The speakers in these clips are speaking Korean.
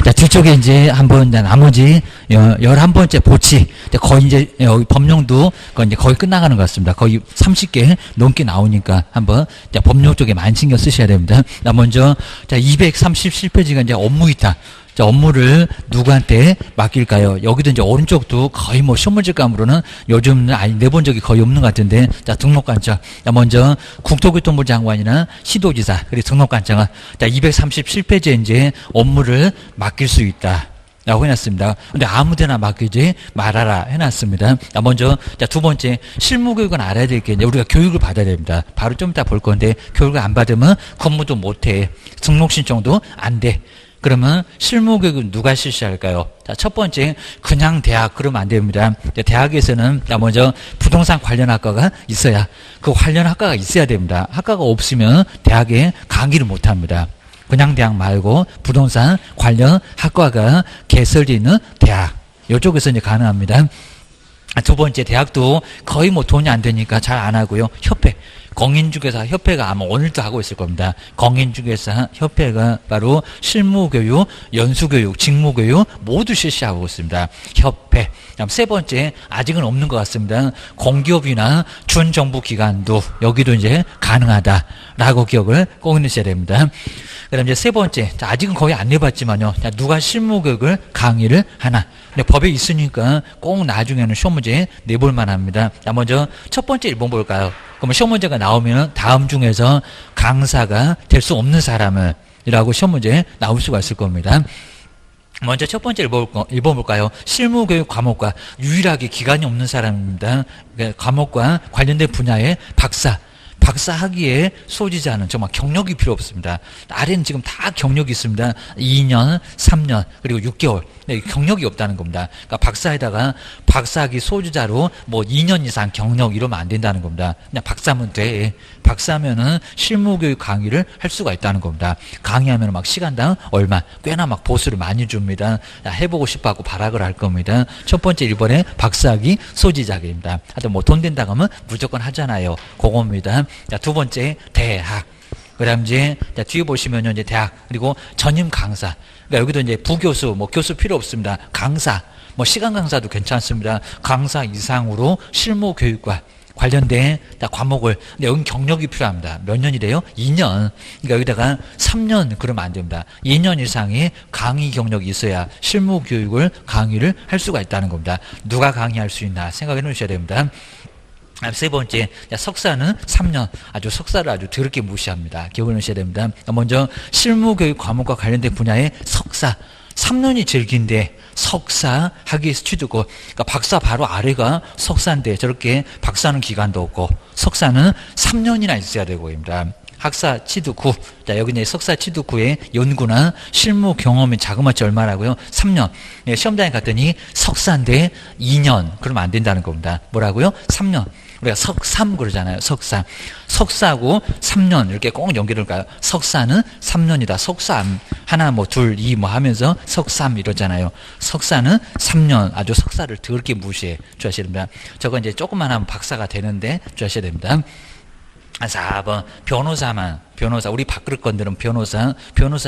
자, 뒤쪽에 이제 한번 나머지 11번째 보치. 거의 이제 여기 법령도 이제 거의 끝나가는 것 같습니다. 거의 30개 넘게 나오니까 한번 자, 법령 쪽에 많이 신경 쓰셔야 됩니다. 자, 먼저 자, 237페이지가 이제 업무 위탁. 자, 업무를 누구한테 맡길까요? 여기도 이제 오른쪽도 거의 뭐 시험 문제감으로는 요즘은 내본 적이 거의 없는 것 같은데, 자, 등록관청. 자, 먼저 국토교통부 장관이나 시도지사, 그리고 등록관청은 자, 237페이지에 이제 업무를 맡길 수 있다. 라고 해놨습니다. 근데 아무데나 맡기지 말아라 해놨습니다. 자, 먼저, 자, 두 번째, 실무교육은 알아야 될 게, 우리가 교육을 받아야 됩니다. 바로 좀 이따 볼 건데, 교육을 안 받으면 근무도 못 해. 등록신청도 안 돼. 그러면 실무교육은 누가 실시할까요? 자, 첫 번째, 그냥 대학, 그러면 안 됩니다. 대학에서는, 자, 먼저 부동산 관련 학과가 있어야, 그 관련 학과가 있어야 됩니다. 학과가 없으면 대학에 강의를 못 합니다. 그냥 대학 말고 부동산 관련 학과가 개설되어 있는 대학. 이쪽에서 이제 가능합니다. 두 번째, 대학도 거의 뭐 돈이 안 되니까 잘 안 하고요. 협회. 공인중개사 협회가 아마 오늘도 하고 있을 겁니다. 공인중개사 협회가 바로 실무교육, 연수교육, 직무교육 모두 실시하고 있습니다. 협회. 다음 세 번째, 아직은 없는 것 같습니다. 공기업이나 준정부기관도 여기도 이제 가능하다라고 기억을 꼭 해주셔야 됩니다. 그 다음 이제 세 번째, 자, 아직은 거의 안 내봤지만요. 자, 누가 실무교육을 강의를 하나. 근데 법에 있으니까 꼭 나중에는 시험 문제 내볼 만합니다. 자, 먼저 첫 번째 1번 볼까요? 그러면 시험 문제가 나오면 다음 중에서 강사가 될 수 없는 사람을 이라고 시험 문제 나올 수가 있을 겁니다. 먼저 첫 번째 1번 볼까요? 실무교육 과목과 유일하게 기간이 없는 사람입니다. 그러니까 과목과 관련된 분야의 박사 학위의 소지자는 정말 경력이 필요 없습니다. 아래는 지금 다 경력이 있습니다. 2년, 3년, 그리고 6개월. 네, 경력이 없다는 겁니다. 그러니까 박사에다가 박사학위 소지자로 뭐 2년 이상 경력 이러면 안 된다는 겁니다. 그냥 박사면 돼. 박사면은 실무교육 강의를 할 수가 있다는 겁니다. 강의하면 막 시간당 얼마, 꽤나 막 보수를 많이 줍니다. 해보고 싶어 하고 발악을 할 겁니다. 첫 번째 1번에 박사학위 소지자입니다. 하여튼 뭐 돈 된다고 하면 무조건 하잖아요. 그겁니다. 자, 두 번째, 대학. 그 다음 이제, 자, 뒤에 보시면요, 이제 대학, 그리고 전임 강사. 그러니까 여기도 이제 부교수, 뭐 교수 필요 없습니다. 강사, 뭐 시간 강사도 괜찮습니다. 강사 이상으로 실무 교육과 관련된 과목을, 근데 여기 경력이 필요합니다. 몇 년이래요? 2년. 그러니까 여기다가 3년 그러면 안 됩니다. 2년 이상의 강의 경력이 있어야 실무 교육을 강의를 할 수가 있다는 겁니다. 누가 강의할 수 있나 생각해 놓으셔야 됩니다. 세 번째, 석사는 3년. 아주 석사를 아주 더럽게 무시합니다. 기억을 하셔야 됩니다. 먼저 실무교육 과목과 관련된 분야의 석사. 3년이 제일 긴데 석사 학위에서 취득고, 그러니까 박사 바로 아래가 석사인데 저렇게 박사는 기간도 없고 석사는 3년이나 있어야 되고입니다. 학사 취득 후, 자, 여기 이제 석사 취득 후에 연구나 실무 경험이 자그마치 얼마라고요? 3년. 네, 시험장에 갔더니 석사인데 2년. 그러면 안 된다는 겁니다. 뭐라고요? 3년. 우리가 석삼 그러잖아요. 석삼. 석사고 3년 이렇게 꼭 연결할까요? 석사는 3년이다. 석삼. 하나 뭐 둘, 이 뭐 하면서 석삼 이러잖아요. 석사는 3년. 아주 석사를 더럽게 무시해 주셔야 됩니다. 저거 이제 조금만 하면 박사가 되는데 주셔야 됩니다. 4번 변호사 우리 밥그릇 건드는 변호사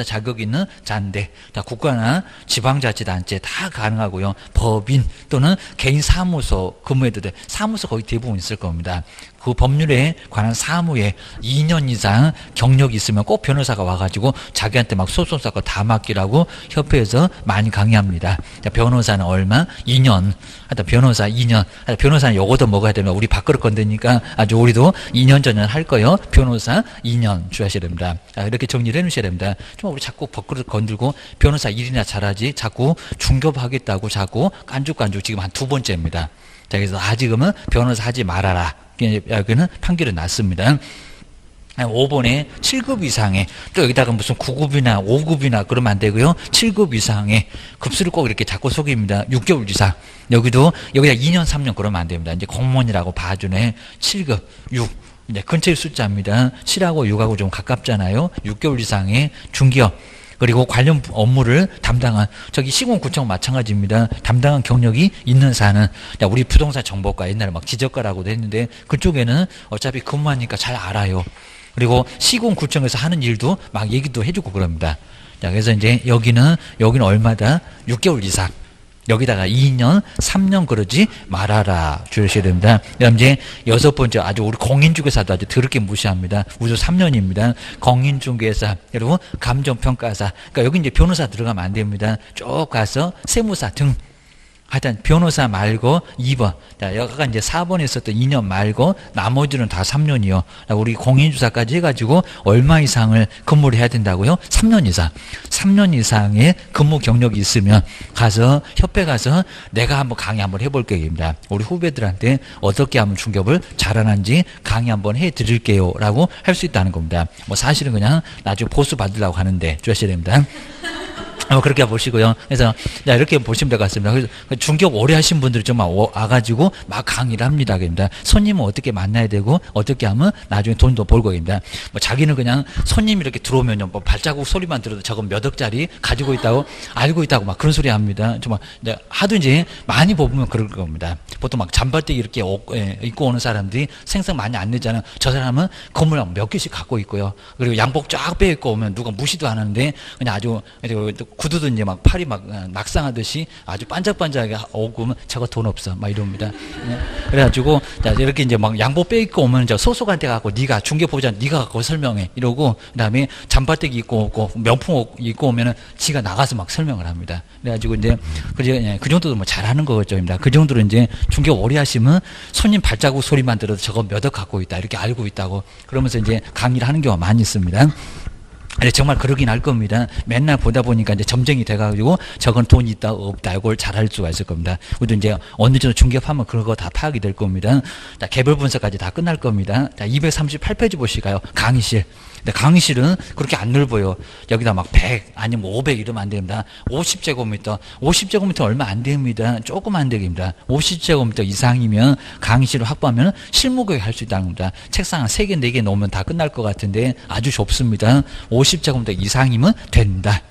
자격 있는 자인데, 자, 국가나 지방자치단체 다 가능하고요. 법인 또는 개인 사무소 근무해도 돼. 사무소 거의 대부분 있을 겁니다. 그 법률에 관한 사무에 2년 이상 경력이 있으면 꼭 변호사가 와가지고 자기한테 막 소송사건 다 맡기라고 협회에서 많이 강의합니다. 자, 변호사는 얼마? 2년. 하여튼 변호사 2년. 하여튼 변호사는 요거도 먹어야 되면 우리 밥그릇 건드니까 아주 우리도 2년 전에 할 거요. 변호사 2년 주셔야 됩니다. 자, 이렇게 정리를 해 놓으셔야 됩니다. 좀 우리 자꾸 밥그릇 건들고 변호사 일이나 잘하지 자꾸 중급하겠다고 자꾸 깐죽깐죽 지금 한 2번째입니다. 자, 그래서 아직은 변호사 하지 말아라. 여기는 판결이 났습니다. 5번에 7급 이상의, 또 여기다가 무슨 9급이나 5급이나 그러면 안 되고요. 7급 이상의 급수를 꼭 이렇게 자꾸 속입니다. 6개월 이상. 여기다 2년, 3년 그러면 안 됩니다. 이제 공무원이라고 봐주네. 7급, 6. 이제 근처의 숫자입니다. 7하고 6하고 좀 가깝잖아요. 6개월 이상의 중기업. 그리고 관련 업무를 담당한, 저기 시군구청 마찬가지입니다. 담당한 경력이 있는 사는, 우리 부동산 정보과 옛날에 막 지적과라고도 했는데 그쪽에는 어차피 근무하니까 잘 알아요. 그리고 시군구청에서 하는 일도 막 얘기도 해주고 그럽니다. 자, 그래서 이제 여기는 얼마다? 6개월 이상. 여기다가 2년, 3년 그러지 말아라 주셔야 됩니다. 그다음 이제 6번째 아주 우리 공인중개사도 아주 더럽게 무시합니다. 우주 3년입니다. 공인중개사 그리고 감정평가사. 그러니까 여기 이제 변호사 들어가면 안 됩니다. 쭉 가서 세무사 등. 하여튼 변호사 말고 2번. 자, 여기가 이제 4번에 있었던 2년 말고 나머지는 다 3년이요. 우리 공인주사까지 해가지고 얼마 이상을 근무를 해야 된다고요? 3년 이상. 3년 이상의 근무 경력이 있으면 가서 협회 가서 내가 한번 강의 한번 해볼 계획입니다. 우리 후배들한테 어떻게 하면 중개업을 잘하는지 강의 한번 해드릴게요. 라고 할 수 있다는 겁니다. 뭐 사실은 그냥 나중에 보수 받으려고 하는데 주셔야 됩니다. 그렇게 보시고요. 그래서 이렇게 보시면 될 것 같습니다. 그래서 중개업 오래 하신 분들이 좀 와가지고 막 강의를 합니다. 그럽니다. 손님은 어떻게 만나야 되고 어떻게 하면 나중에 돈도 벌고 입니다. 뭐 자기는 그냥 손님이 이렇게 들어오면요, 뭐 발자국 소리만 들어도 저건 몇 억짜리 가지고 있다고 알고 있다고 막 그런 소리 합니다. 정말 하도 이제 많이 보면 그럴 겁니다. 보통 막 잠바떼기 이렇게 입고 오는 사람들이 생선 많이 안 내잖아요. 저 사람은 건물 몇 개씩 갖고 있고요. 그리고 양복 쫙 빼입고 오면 누가 무시도 안 하는데 그냥 아주 구두도 이제 막 팔이 막 낙상하듯이 아주 반짝반짝하게 오고 저거 돈 없어 막 이럽니다. 그래가지고 이렇게 이제 막 양복 빼입고 오면 저 소속한테 갖고 네가 중개보자 네가 갖고 설명해 이러고 그다음에 잠바떼기 입고 오고 명품 옷 입고 오면은 지가 나가서 막 설명을 합니다. 그래가지고 이제 그 정도도 뭐 잘하는 거겠죠입니다. 그 정도로 이제 중개 오래 하시면 손님 발자국 소리만 들어도 저거 몇 억 갖고 있다 이렇게 알고 있다고 그러면서 이제 강의를 하는 경우가 많이 있습니다. 정말 그러긴 할 겁니다. 맨날 보다 보니까 이제 점쟁이 돼가지고 저건 돈이 있다 없다 이걸 잘 할 수가 있을 겁니다. 우리도 이제 어느 정도 중개하면 그런 거 다 파악이 될 겁니다. 자, 개별 분석까지 다 끝날 겁니다. 자, 238페이지 보시가요. 강의실. 근데 강의실은 그렇게 안 넓어요. 여기다 막 100 아니면 500 이러면 안 됩니다. 50제곱미터. 50제곱미터 얼마 안 됩니다. 조금 안 됩니다. 50제곱미터 이상이면 강의실을 확보하면 실무교육 할 수 있다는 겁니다. 책상 한 3개, 4개 놓으면 다 끝날 것 같은데 아주 좁습니다. 50제곱미터 이상이면 된다.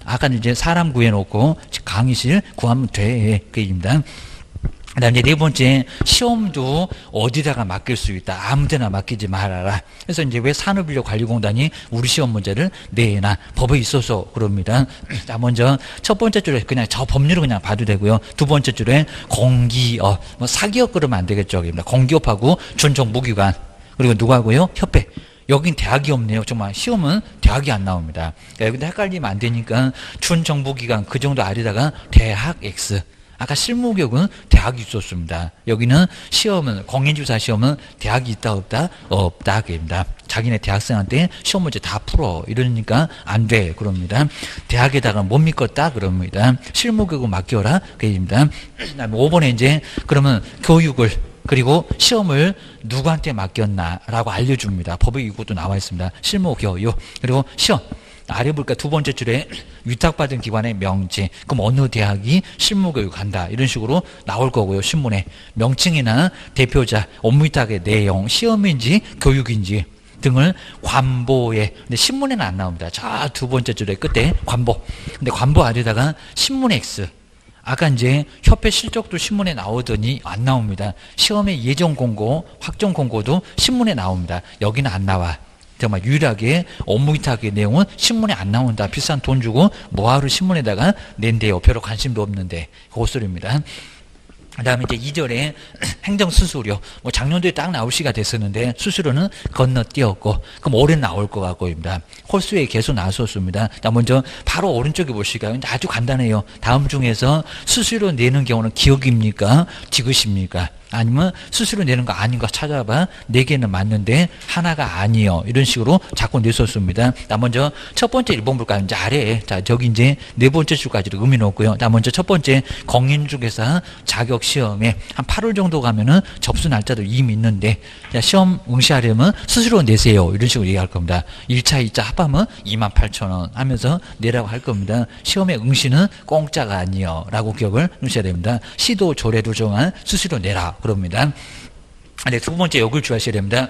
아까 이제 사람 구해놓고 강의실 구하면 돼. 그 얘기입니다. 그 다음에 네 번째, 시험도 어디다가 맡길 수 있다. 아무 데나 맡기지 말아라. 그래서 이제 왜 산업인력관리공단이 우리 시험 문제를 내나 법에 있어서 그럽니다. 자, 먼저 첫 번째 줄에 그냥 저 법률을 그냥 봐도 되고요. 두 번째 줄에 공기업, 뭐 사기업 그러면 안 되겠죠. 공기업하고 준정부기관. 그리고 누구하고요? 협회. 여긴 대학이 없네요. 정말 시험은 대학이 안 나옵니다. 여기도 헷갈리면 안 되니까 준정부기관 그 정도 아래다가 대학 X. 아까 실무교육은 대학이 있었습니다. 여기는 시험은 공인주사 시험은 대학이 있다 없다? 없다 그입니다. 자기네 대학생한테 시험 문제 다 풀어 이러니까 안 돼 그럽니다. 대학에다가 못 믿겠다 그럽니다. 실무교육을 맡겨라 그입니다. 그다음에 5번에 이제 그러면 교육을 그리고 시험을 누구한테 맡겼나라고 알려줍니다. 법에 이것도 나와 있습니다. 실무교육 그리고 시험. 아래 볼까 두 번째 줄에 위탁받은 기관의 명칭. 그럼 어느 대학이 실무교육 한다. 이런 식으로 나올 거고요. 신문에. 명칭이나 대표자, 업무위탁의 내용, 시험인지 교육인지 등을 관보에. 근데 신문에는 안 나옵니다. 자, 두 번째 줄에 끝에 관보. 근데 관보 아래다가 신문의 X. 아까 이제 협회 실적도 신문에 나오더니 안 나옵니다. 시험의 예정 공고, 확정 공고도 신문에 나옵니다. 여기는 안 나와. 정말 유일하게 업무위탁의 내용은 신문에 안 나온다. 비싼 돈 주고 뭐하러 신문에다가 낸대요. 별로 관심도 없는데. 그 소리입니다. 그 다음에 이제 2절에 행정수수료. 뭐 작년도에 딱 나올 시가 됐었는데 수수료는 건너뛰었고, 그럼 올해 나올 것 같고입니다. 홀수에 계속 나왔었습니다. 자, 먼저 바로 오른쪽에 보시까요? 아주 간단해요. 다음 중에서 수수료 내는 경우는 기억입니까? 지그십니까? 아니면 수수료 내는 거 아닌 거 찾아봐. 4개는 맞는데 하나가 아니요. 이런 식으로 자꾸 냈었습니다. 자, 먼저 첫 번째 1번 볼까요? 이제 아래에. 자, 저기 이제 네 번째 줄까지도 의미 놓고요. 자, 먼저 첫 번째 공인중개사 자격 시험에 한 8월 정도 가면은 접수 날짜도 이미 있는데, 자, 시험 응시하려면 수수료 내세요. 이런 식으로 얘기할 겁니다. 1차, 2차 합하면 28,000원 하면서 내라고 할 겁니다. 시험의 응시는 공짜가 아니요. 라고 기억을 하셔야 됩니다. 시도 조례도 정한 수수료 내라. 그럽니다. 네, 두 번째 여길 주하셔야 됩니다.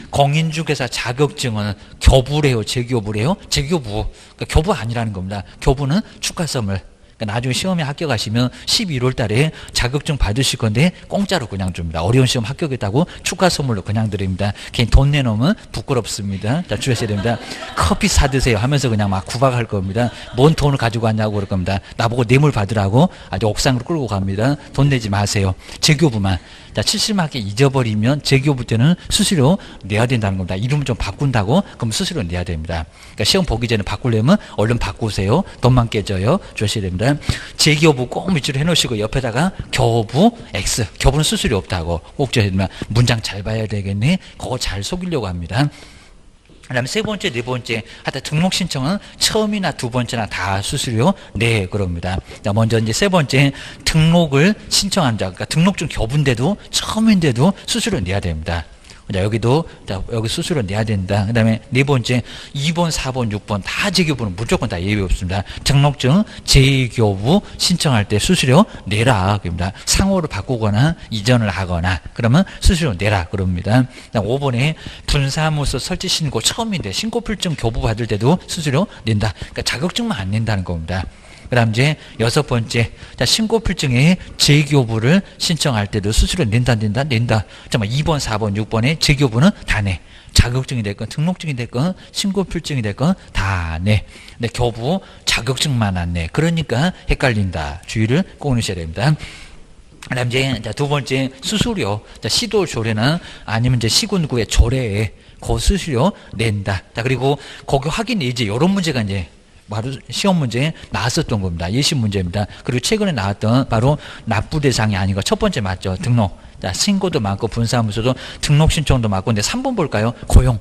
공인중개사 자격증은 교부래요, 재교부래요? 재교부. 그러니까 교부 아니라는 겁니다. 교부는 축하 선물. 그러니까 나중에 시험에 합격하시면 11월 달에 자격증 받으실 건데 공짜로 그냥 줍니다. 어려운 시험 합격했다고 축하 선물로 그냥 드립니다. 괜히 돈 내놓으면 부끄럽습니다. 자, 주의하셔야 됩니다. 커피 사드세요 하면서 그냥 막 구박할 겁니다. 뭔 돈을 가지고 왔냐고 그럴 겁니다. 나보고 뇌물 받으라고 아주 옥상으로 끌고 갑니다. 돈 내지 마세요. 재교부만. 자, 70만개 잊어버리면 재교부 때는 수수료 내야 된다는 겁니다. 이름을 좀 바꾼다고? 그럼 수수료 내야 됩니다. 그러니까 시험 보기 전에 바꾸려면 얼른 바꾸세요. 돈만 깨져요. 주셔야 됩니다. 재교부 꼭 밑줄에 해놓으시고 옆에다가 교부 X. 교부는 수수료 없다고 꼭 주셔야 됩니다. 문장 잘 봐야 되겠네. 그거 잘 속이려고 합니다. 그 다음에 세 번째, 네 번째, 하여튼 등록 신청은 처음이나 두 번째나 다 수수료 네, 그럽니다. 자, 먼저 이제 세 번째, 등록을 신청한 자, 그러니까 등록증 교부인데도 처음인데도 수수료 내야 됩니다. 자, 여기도, 자, 여기 수수료 내야 된다. 그 다음에 네 번째, 2번, 4번, 6번 다 재교부는 무조건 다 예외 없습니다. 등록증 재교부 신청할 때 수수료 내라. 그럽니다. 상호를 바꾸거나 이전을 하거나 그러면 수수료 내라. 그럽니다. 5번에 분사무소 설치 신고 처음인데 신고필증 교부 받을 때도 수수료 낸다. 그러니까 자격증만 안 낸다는 겁니다. 그 다음 이제 여섯 번째, 자, 신고필증에 재교부를 신청할 때도 수수료 낸다. 잠깐만, 2번, 4번, 6번에 재교부는 다 내. 자격증이 됐건, 등록증이 됐건, 신고필증이 됐건, 다 내. 근데 교부 자격증만 안 내. 그러니까 헷갈린다. 주의를 꼭 넣으셔야 됩니다. 그 다음 이제, 자, 두 번째, 수수료. 자, 시도 조례나 아니면 이제 시군구의 조례에 그 수수료 낸다. 자, 그리고 거기 확인 예제, 이런 문제가 이제 바로 시험 문제에 나왔었던 겁니다. 예시 문제입니다. 그리고 최근에 나왔던 바로 납부 대상이 아닌 거 첫 번째 맞죠. 등록. 자, 신고도 많고 분사무소도 등록 신청도 많고. 근데 3번 볼까요? 고용.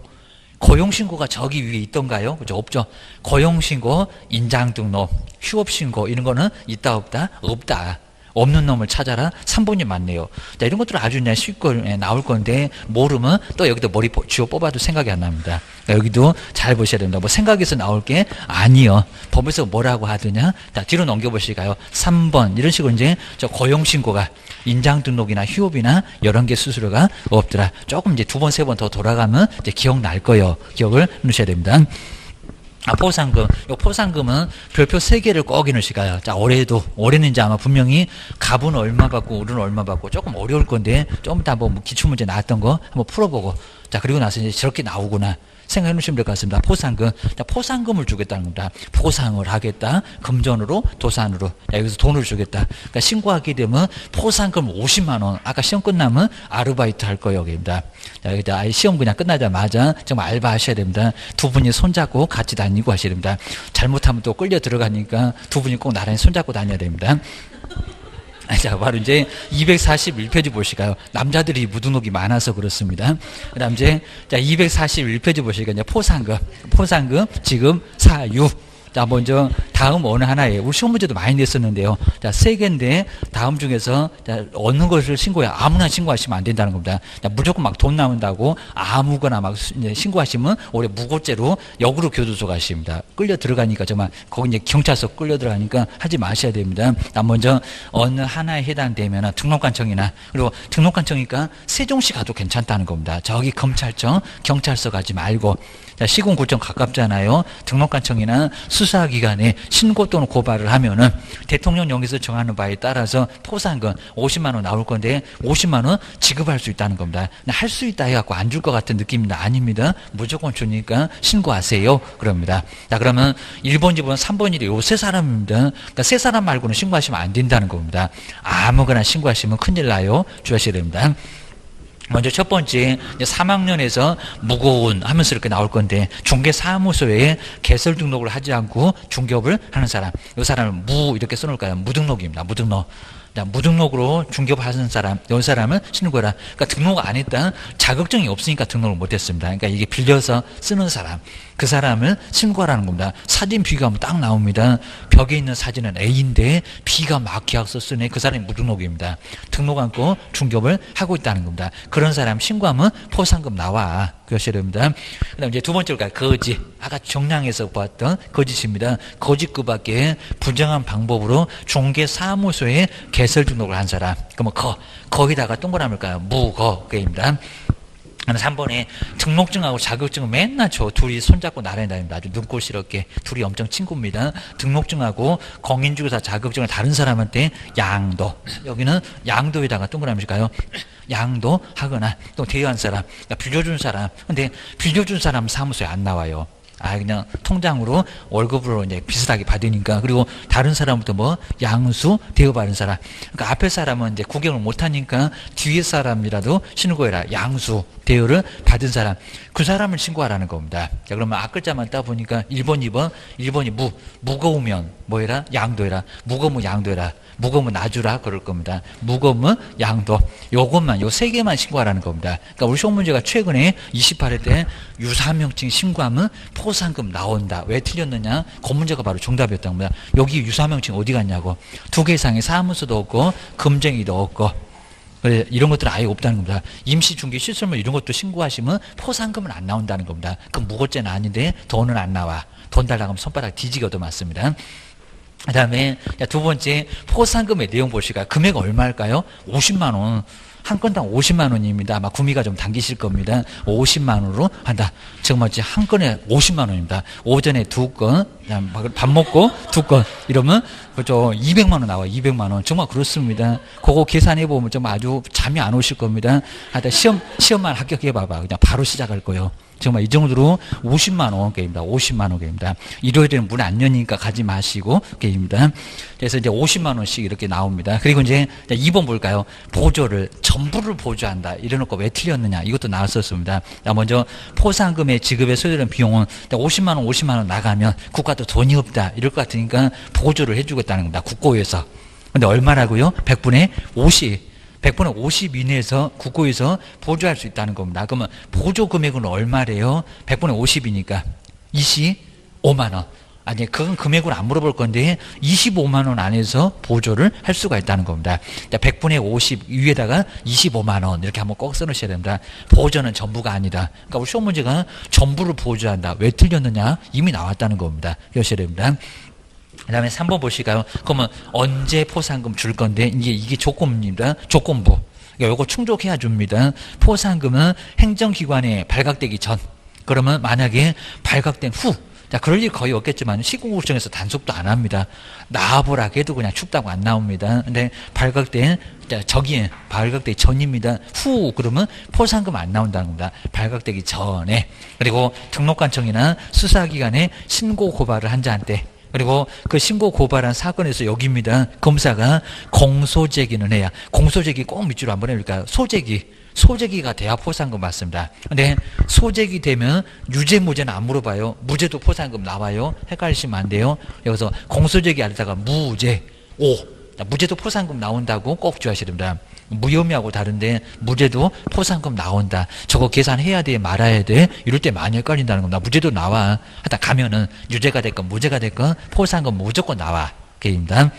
고용신고가 저기 위에 있던가요? 그죠? 없죠. 고용신고, 인장등록, 휴업신고 이런 거는 있다 없다? 없다. 없는 놈을 찾아라. 3번이 맞네요. 자, 이런 것들 아주 그냥 쉽게 나올 건데 모르면 또 여기도 머리 쥐어 뽑아도 생각이 안 납니다. 그러니까 여기도 잘 보셔야 됩니다. 뭐 생각해서 나올 게 아니요. 법에서 뭐라고 하더냐? 자, 뒤로 넘겨보실까요? 3번 이런 식으로 이제 저 고용신고가 인장등록이나 휴업이나 이런 게 수수료가 없더라. 조금 이제 두 번, 세 번 더 돌아가면 이제 기억날 거예요. 기억을 넣으셔야 됩니다. 포상금. 요 포상금은 별표 3개를 꼭 넣으시가요. 자, 올해는 이제 아마 분명히 갑은 얼마 받고 을은 얼마 받고 조금 어려울 건데, 좀 이따 뭐 기출문제 나왔던 거 한번 풀어보고, 자, 그리고 나서 이제 저렇게 나오구나. 생각해 놓으시면 될 것 같습니다. 포상금. 자, 포상금을 주겠다는 겁니다. 포상을 하겠다. 금전으로, 도산으로. 자, 여기서 돈을 주겠다. 그러니까 신고하게 되면 포상금 50만원. 아까 시험 끝나면 아르바이트 할 거예요. 여기입니다. 자, 여기다 시험 그냥 끝나자마자 정말 알바 하셔야 됩니다. 두 분이 손잡고 같이 다니고 하셔야 됩니다. 잘못하면 또 끌려 들어가니까 두 분이 꼭 나란히 손잡고 다녀야 됩니다. 자, 바로 이제 241페이지 보시가요. 남자들이 무등록이 많아서 그렇습니다. 그 다음 이제, 자, 241페이지 보시니까 이제 포상금, 지금, 사유. 자, 먼저 다음 어느 하나에 우리 시험 문제도 많이 냈었는데요. 자, 3개인데 다음 중에서 자, 어느 것을 신고해야 아무나 신고하시면 안 된다는 겁니다. 자, 무조건 막 돈 나온다고 아무거나 막 신고하시면 올해 무고죄로 역으로 교도소 가십니다. 끌려 들어가니까 정말 거기 이제 경찰서 끌려 들어가니까 하지 마셔야 됩니다. 자, 먼저 어느 하나에 해당되면 등록관청이나 그리고 등록관청이니까 세종시 가도 괜찮다는 겁니다. 저기 검찰청, 경찰서 가지 말고. 자, 시군구청 가깝잖아요. 등록관청이나 수사기관에 신고 또는 고발을 하면은 대통령령에서 정하는 바에 따라서 포상금 50만 원 나올 건데 50만 원 지급할 수 있다는 겁니다. 할 수 있다 해갖고 안 줄 것 같은 느낌입니다. 아닙니다. 무조건 주니까 신고하세요. 그럽니다. 자, 그러면 1번, 2번, 3번, 1이 요 세 사람입니다. 그러니까 세 사람 말고는 신고하시면 안 된다는 겁니다. 아무거나 신고하시면 큰일 나요. 주의하셔야 됩니다. 먼저 첫 번째 3학년에서 무고운 하면서 이렇게 나올 건데 중개사무소에 개설 등록을 하지 않고 중개업을 하는 사람, 이 사람은 무 이렇게 써놓을까요? 무등록입니다. 무등록. 무등록으로 중개업하는 사람, 이 사람을 신고해라. 그러니까 등록 안 했다. 자격증이 없으니까 등록을 못했습니다. 그러니까 이게 빌려서 쓰는 사람, 그 사람을 신고하라는 겁니다. 사진 비교하면 딱 나옵니다. 벽에 있는 사진은 A인데 B가 막 계약서 쓰네. 그 사람이 무등록입니다. 등록 않고 중개업을 하고 있다는 겁니다. 그런 사람 신고하면 포상금 나와. 그러셔야 됩니다. 그 다음 이제 두 번째가 거짓. 아까 정량에서 보았던 거짓입니다. 거짓 그 밖에 부정한 방법으로 중개사무소에 개설 등록을 한 사람. 그러면 거기다가 동그라미일까요? 무거입니다. 나는 3번에 등록증하고 자격증은 맨날 저 둘이 손잡고 날아다닙니다. 아주 눈꽃 이렇게 둘이 엄청 친구입니다. 등록증하고 공인중개사 자격증을 다른 사람한테 양도, 여기는 양도에다가 동그라미일까요? 양도하거나 또 대여한 사람, 그러니까 빌려준 사람. 근데 빌려준 사람 사무소에 안 나와요. 그냥 통장으로 월급으로 이제 비슷하게 받으니까. 그리고 다른 사람부터 뭐 양수 대여받은 사람. 그러니까 앞에 사람은 이제 구경을 못하니까 뒤에 사람이라도 신고해라. 양수 대여를 받은 사람. 그 사람을 신고하라는 겁니다. 자, 그러면 앞글자만 따보니까 1번, 2번. 1번이 무거우면 뭐 해라? 양도해라. 무거우면 양도해라. 무거우면 놔주라 그럴 겁니다. 무거우면 양도. 요것만, 요 세 개만 신고하라는 겁니다. 그러니까 우리 시험 문제가 최근에 28회 때 유사명칭 신고하면 포상금 나온다. 왜 틀렸느냐? 그 문제가 바로 정답이었던 겁니다. 여기 유사명칭 어디 갔냐고. 2개 이상의 사무소도 없고 금쟁이도 없고. 그래, 이런 것들은 아예 없다는 겁니다. 임시, 중개, 시설물 이런 것도 신고하시면 포상금은 안 나온다는 겁니다. 그럼 무고죄는 아닌데 돈은 안 나와. 돈 달라고 하면 손바닥 뒤지겨도 맞습니다. 그 다음에 두 번째 포상금의 내용 보실까요? 금액 얼마일까요? 50만 원. 한 건당 50만 원입니다. 아마 구미가 좀 당기실 겁니다. 50만 원으로 한다. 정말 한 건에 50만 원입니다. 오전에 2건, 밥 먹고 2건 이러면 그죠 200만 원 나와요. 200만 원. 정말 그렇습니다. 그거 계산해 보면 좀 아주 잠이 안 오실 겁니다. 하여튼 시험만 합격해 봐봐. 그냥 바로 시작할 거예요. 정말 이 정도로 50만 원 게임입니다. 50만 원 게임입니다. 일요일에는 문 안 여니까 가지 마시고 게임입니다. 그래서 이제 50만 원씩 이렇게 나옵니다. 그리고 이제 2번 볼까요? 보조를 전부를 보조한다. 이래놓고 왜 틀렸느냐? 이것도 나왔었습니다. 먼저 포상금의 지급에 소요되는 비용은 50만 원, 50만 원 나가면 국가도 돈이 없다. 이럴 것 같으니까 보조를 해주겠다는 겁니다. 국고에서. 근데 얼마라고요? 100분의 50. 100분의 50 이내에서 국고에서 보조할 수 있다는 겁니다. 그러면 보조 금액은 얼마래요? 100분의 50이니까 25만 원. 아니, 그건 금액을 안 물어볼 건데 25만 원 안에서 보조를 할 수가 있다는 겁니다. 100분의 50 위에다가 25만 원 이렇게 한번 꼭 써놓으셔야 됩니다. 보조는 전부가 아니다. 그러니까 우리 시험 문제가 전부를 보조한다. 왜 틀렸느냐? 이미 나왔다는 겁니다. 그러셔야 됩니다. 그 다음에 3번 보실까요? 그러면 언제 포상금 줄 건데, 이게 조건입니다. 조건부. 그러니까 요거 충족해야 줍니다. 포상금은 행정기관에 발각되기 전. 그러면 만약에 발각된 후. 자, 그럴 일 거의 없겠지만 시군구청에서 단속도 안 합니다. 나와보라 해도 그냥 춥다고 안 나옵니다. 근데 발각된 발각되기 전입니다. 후 그러면 포상금 안 나온다는 겁니다. 발각되기 전에. 그리고 등록관청이나 수사기관에 신고 고발을 한 자한테. 그리고 그 신고 고발한 사건에서 여기입니다. 검사가 공소제기는 해야. 공소제기 꼭 밑줄로 한번 해볼까요? 소제기가 돼야 포상금 받습니다. 근데 소제기 되면 유죄 무죄는 안 물어봐요. 무죄도 포상금 나와요. 헷갈리시면 안 돼요. 여기서 공소제기 아래다가 무죄 무죄도 포상금 나온다고 꼭 주의하셔야 됩니다. 무혐의하고 다른데 무죄도 포상금 나온다. 저거 계산해야 돼 말아야 돼. 이럴 때 많이 헷갈린다는 겁니다. 무죄도 나와. 하다 가면은 유죄가 됐건 무죄가 됐건 포상금 무조건 나와. 게임입니다.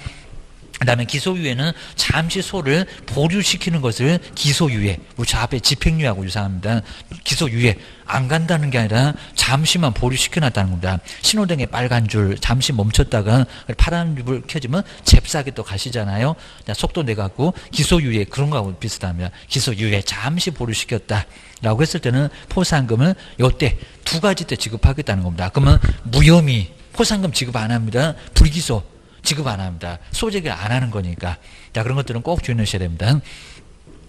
그 다음에 기소유예는 잠시 소를 보류시키는 것을 기소유예. 우리 저 앞에 집행유예하고 유사합니다. 기소유예. 안 간다는 게 아니라 잠시만 보류시켜놨다는 겁니다. 신호등에 빨간 줄 잠시 멈췄다가 파란 불 켜지면 잽싸게 또 가시잖아요. 속도 내갖고 기소유예 그런 거하고 비슷합니다. 기소유예 잠시 보류시켰다. 라고 했을 때는 포상금을 요때 2가지 때 지급하겠다는 겁니다. 그러면 무혐의 포상금 지급 안 합니다. 불기소 지급 안 합니다. 소제기를 안 하는 거니까. 자, 그런 것들은 꼭 주의하셔야 됩니다.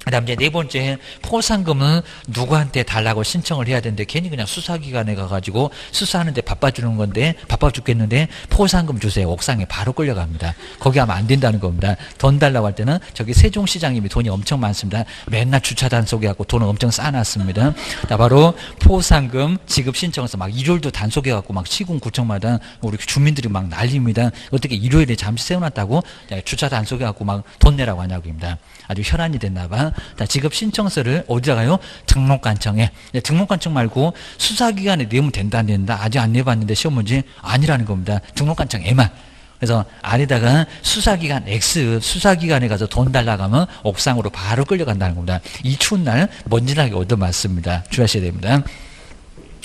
그 다음 이제 4번째, 포상금은 누구한테 달라고 신청을 해야 되는데 괜히 그냥 수사기관에 가가지고 수사하는데 바빠주는 건데 바빠 죽겠는데 포상금 주세요. 옥상에 바로 끌려갑니다. 거기 하면 안 된다는 겁니다. 돈 달라고 할 때는 저기 세종시장님이 돈이 엄청 많습니다. 맨날 주차단 속에갖고 돈을 엄청 쌓아놨습니다. 자, 바로 포상금 지급 신청해서 막 일요일도 단속해갖고 막 시군구청마다 우리 주민들이 막 난립니다. 어떻게 일요일에 잠시 세워놨다고 주차단 속에갖고 막 돈 내라고 하냐고입니다. 아주 혈안이 됐나봐. 지급 신청서를 어디다가요? 등록관청에. 등록관청 말고 수사기관에 내면 된다 안 된다. 아직 안 내봤는데 시험 문제 아니라는 겁니다. 등록관청에만. 그래서 아래다가 수사기관 X 수사기관에 가서 돈 달라고 하면 옥상으로 바로 끌려간다는 겁니다. 이 추운 날 먼지나게 얻어맞습니다. 주의하셔야 됩니다.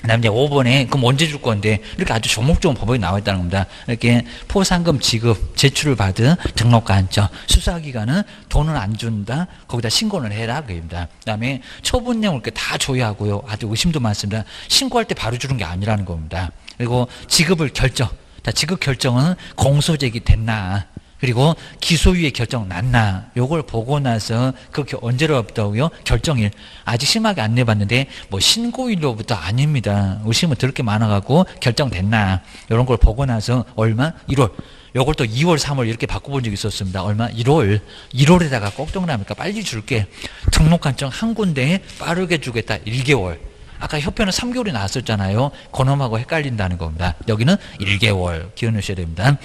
그다음에 이제 5번에 그럼 언제 줄 건데 이렇게 아주 조목조목 법이 나와 있다는 겁니다. 이렇게 포상금 지급 제출을 받은 등록관청 수사기관은 돈을 안 준다. 거기다 신고를 해라 그입니다. 그다음에 처분 내용을 이렇게 다 조회하고요. 아주 의심도 많습니다. 신고할 때 바로 주는 게 아니라는 겁니다. 그리고 지급을 결정. 지급 결정은 공소제기 됐나? 그리고 기소유예 결정 났나 요걸 보고 나서 그렇게 언제로부터요 결정일 아직 심하게 안 내봤는데 뭐 신고일로부터 아닙니다. 의심은 들게 많아갖고 결정됐나 이런 걸 보고 나서 얼마 1월 요걸 또 2월 3월 이렇게 바꿔본 적이 있었습니다. 얼마 1월에다가 꼭 동그라니까 빨리 줄게 등록관청 한 군데에 빠르게 주겠다 1개월 아까 협회는 3개월이 나왔었잖아요. 그놈하고 헷갈린다는 겁니다. 여기는 1개월 기억하셔야 됩니다.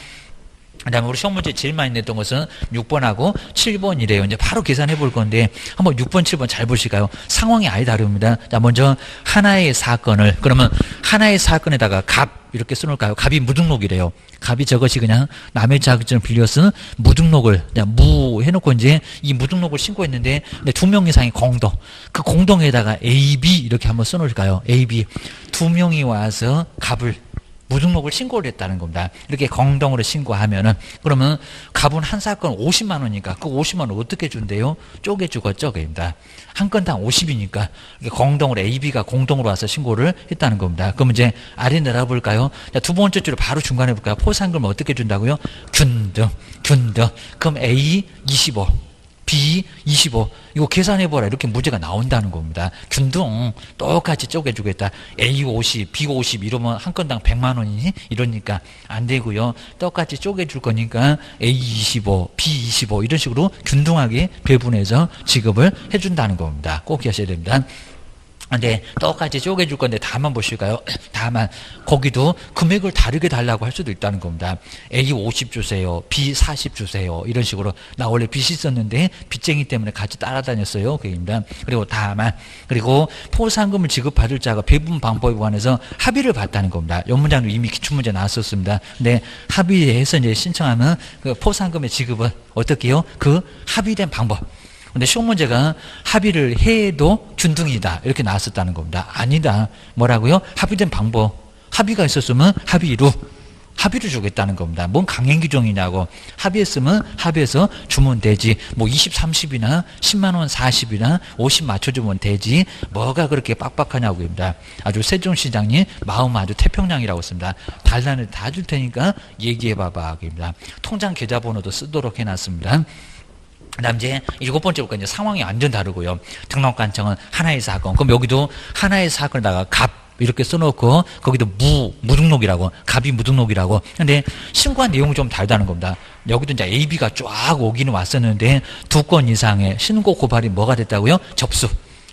그 다음에 우리 시험 문제 제일 많이 냈던 것은 6번하고 7번이래요. 이제 바로 계산해 볼 건데 한번 6번, 7번 잘 보실까요? 상황이 아예 다릅니다. 자, 먼저 하나의 사건을 그러면 하나의 사건에다가 갑 이렇게 써놓을까요? 갑이 무등록이래요. 갑이 저것이 그냥 남의 자격증을 빌려 쓴 무등록을 그냥 무 해놓고 이제 이 무등록을 신고했는데 두 명 이상이 공동 그 공동에다가 A, B 이렇게 한번 써놓을까요? A, B 두 명이 와서 갑을 무등록을 신고를 했다는 겁니다. 이렇게 공동으로 신고하면은 그러면 갑은 한 사건 50만 원이니까 그 50만 원 어떻게 준대요? 쪼개주겠죠, 그입니다. 한 건당 50이니까 공동으로 A, B가 공동으로 와서 신고를 했다는 겁니다. 그럼 이제 아래 내려볼까요? 자, 두 번째 줄을 바로 중간에 볼까요? 포상금을 어떻게 준다고요? 균등. 그럼 A 25. B 25 이거 계산해보라 이렇게 문제가 나온다는 겁니다. 균등 똑같이 쪼개주겠다. A 50, B 50 이러면 한 건당 100만 원이니 이러니까 안 되고요. 똑같이 쪼개줄 거니까 A 25, B 25 이런 식으로 균등하게 배분해서 지급을 해준다는 겁니다. 꼭 기억하셔야 됩니다. 근데 똑같이 쪼개줄 건데 다만 보실까요? 다만 거기도 금액을 다르게 달라고 할 수도 있다는 겁니다. A 50 주세요. B 40 주세요. 이런 식으로 나 원래 빚이 있었는데 빚쟁이 때문에 같이 따라다녔어요. 그입니다. 그리고 다만 그리고 포상금을 지급받을 자가 배분 방법에 관해서 합의를 받다는 겁니다. 이 문장도 이미 기출문제 나왔었습니다. 근데 합의해서 이제 신청하는 그 포상금의 지급은 어떻게 해요? 그 합의된 방법. 근데 시험 문제가 합의를 해도 균등이다 이렇게 나왔었다는 겁니다. 아니다. 뭐라고요? 합의된 방법. 합의가 있었으면 합의로 주겠다는 겁니다. 뭔 강행 규정이냐고. 합의했으면 합의해서 주면 되지. 뭐 20, 30이나 10만 원 40이나 50 맞춰주면 되지. 뭐가 그렇게 빡빡하냐고입니다. 아주 세종시장님 마음 아주 태평양이라고 씁니다. 달란을 다 줄 테니까 얘기해봐봐. 입니다. 통장 계좌번호도 쓰도록 해놨습니다. 그 다음 이제 7번째 볼까 이제 상황이 완전 다르고요. 등록관청은 하나의 사건. 그럼 여기도 하나의 사건에다가 갑 이렇게 써놓고 거기도 무등록이라고 갑이 무등록이라고. 근데 신고한 내용이 좀 다르다는 겁니다. 여기도 이제 A, B가 쫙 오기는 왔었는데 2건 이상의 신고 고발이 뭐가 됐다고요? 접수.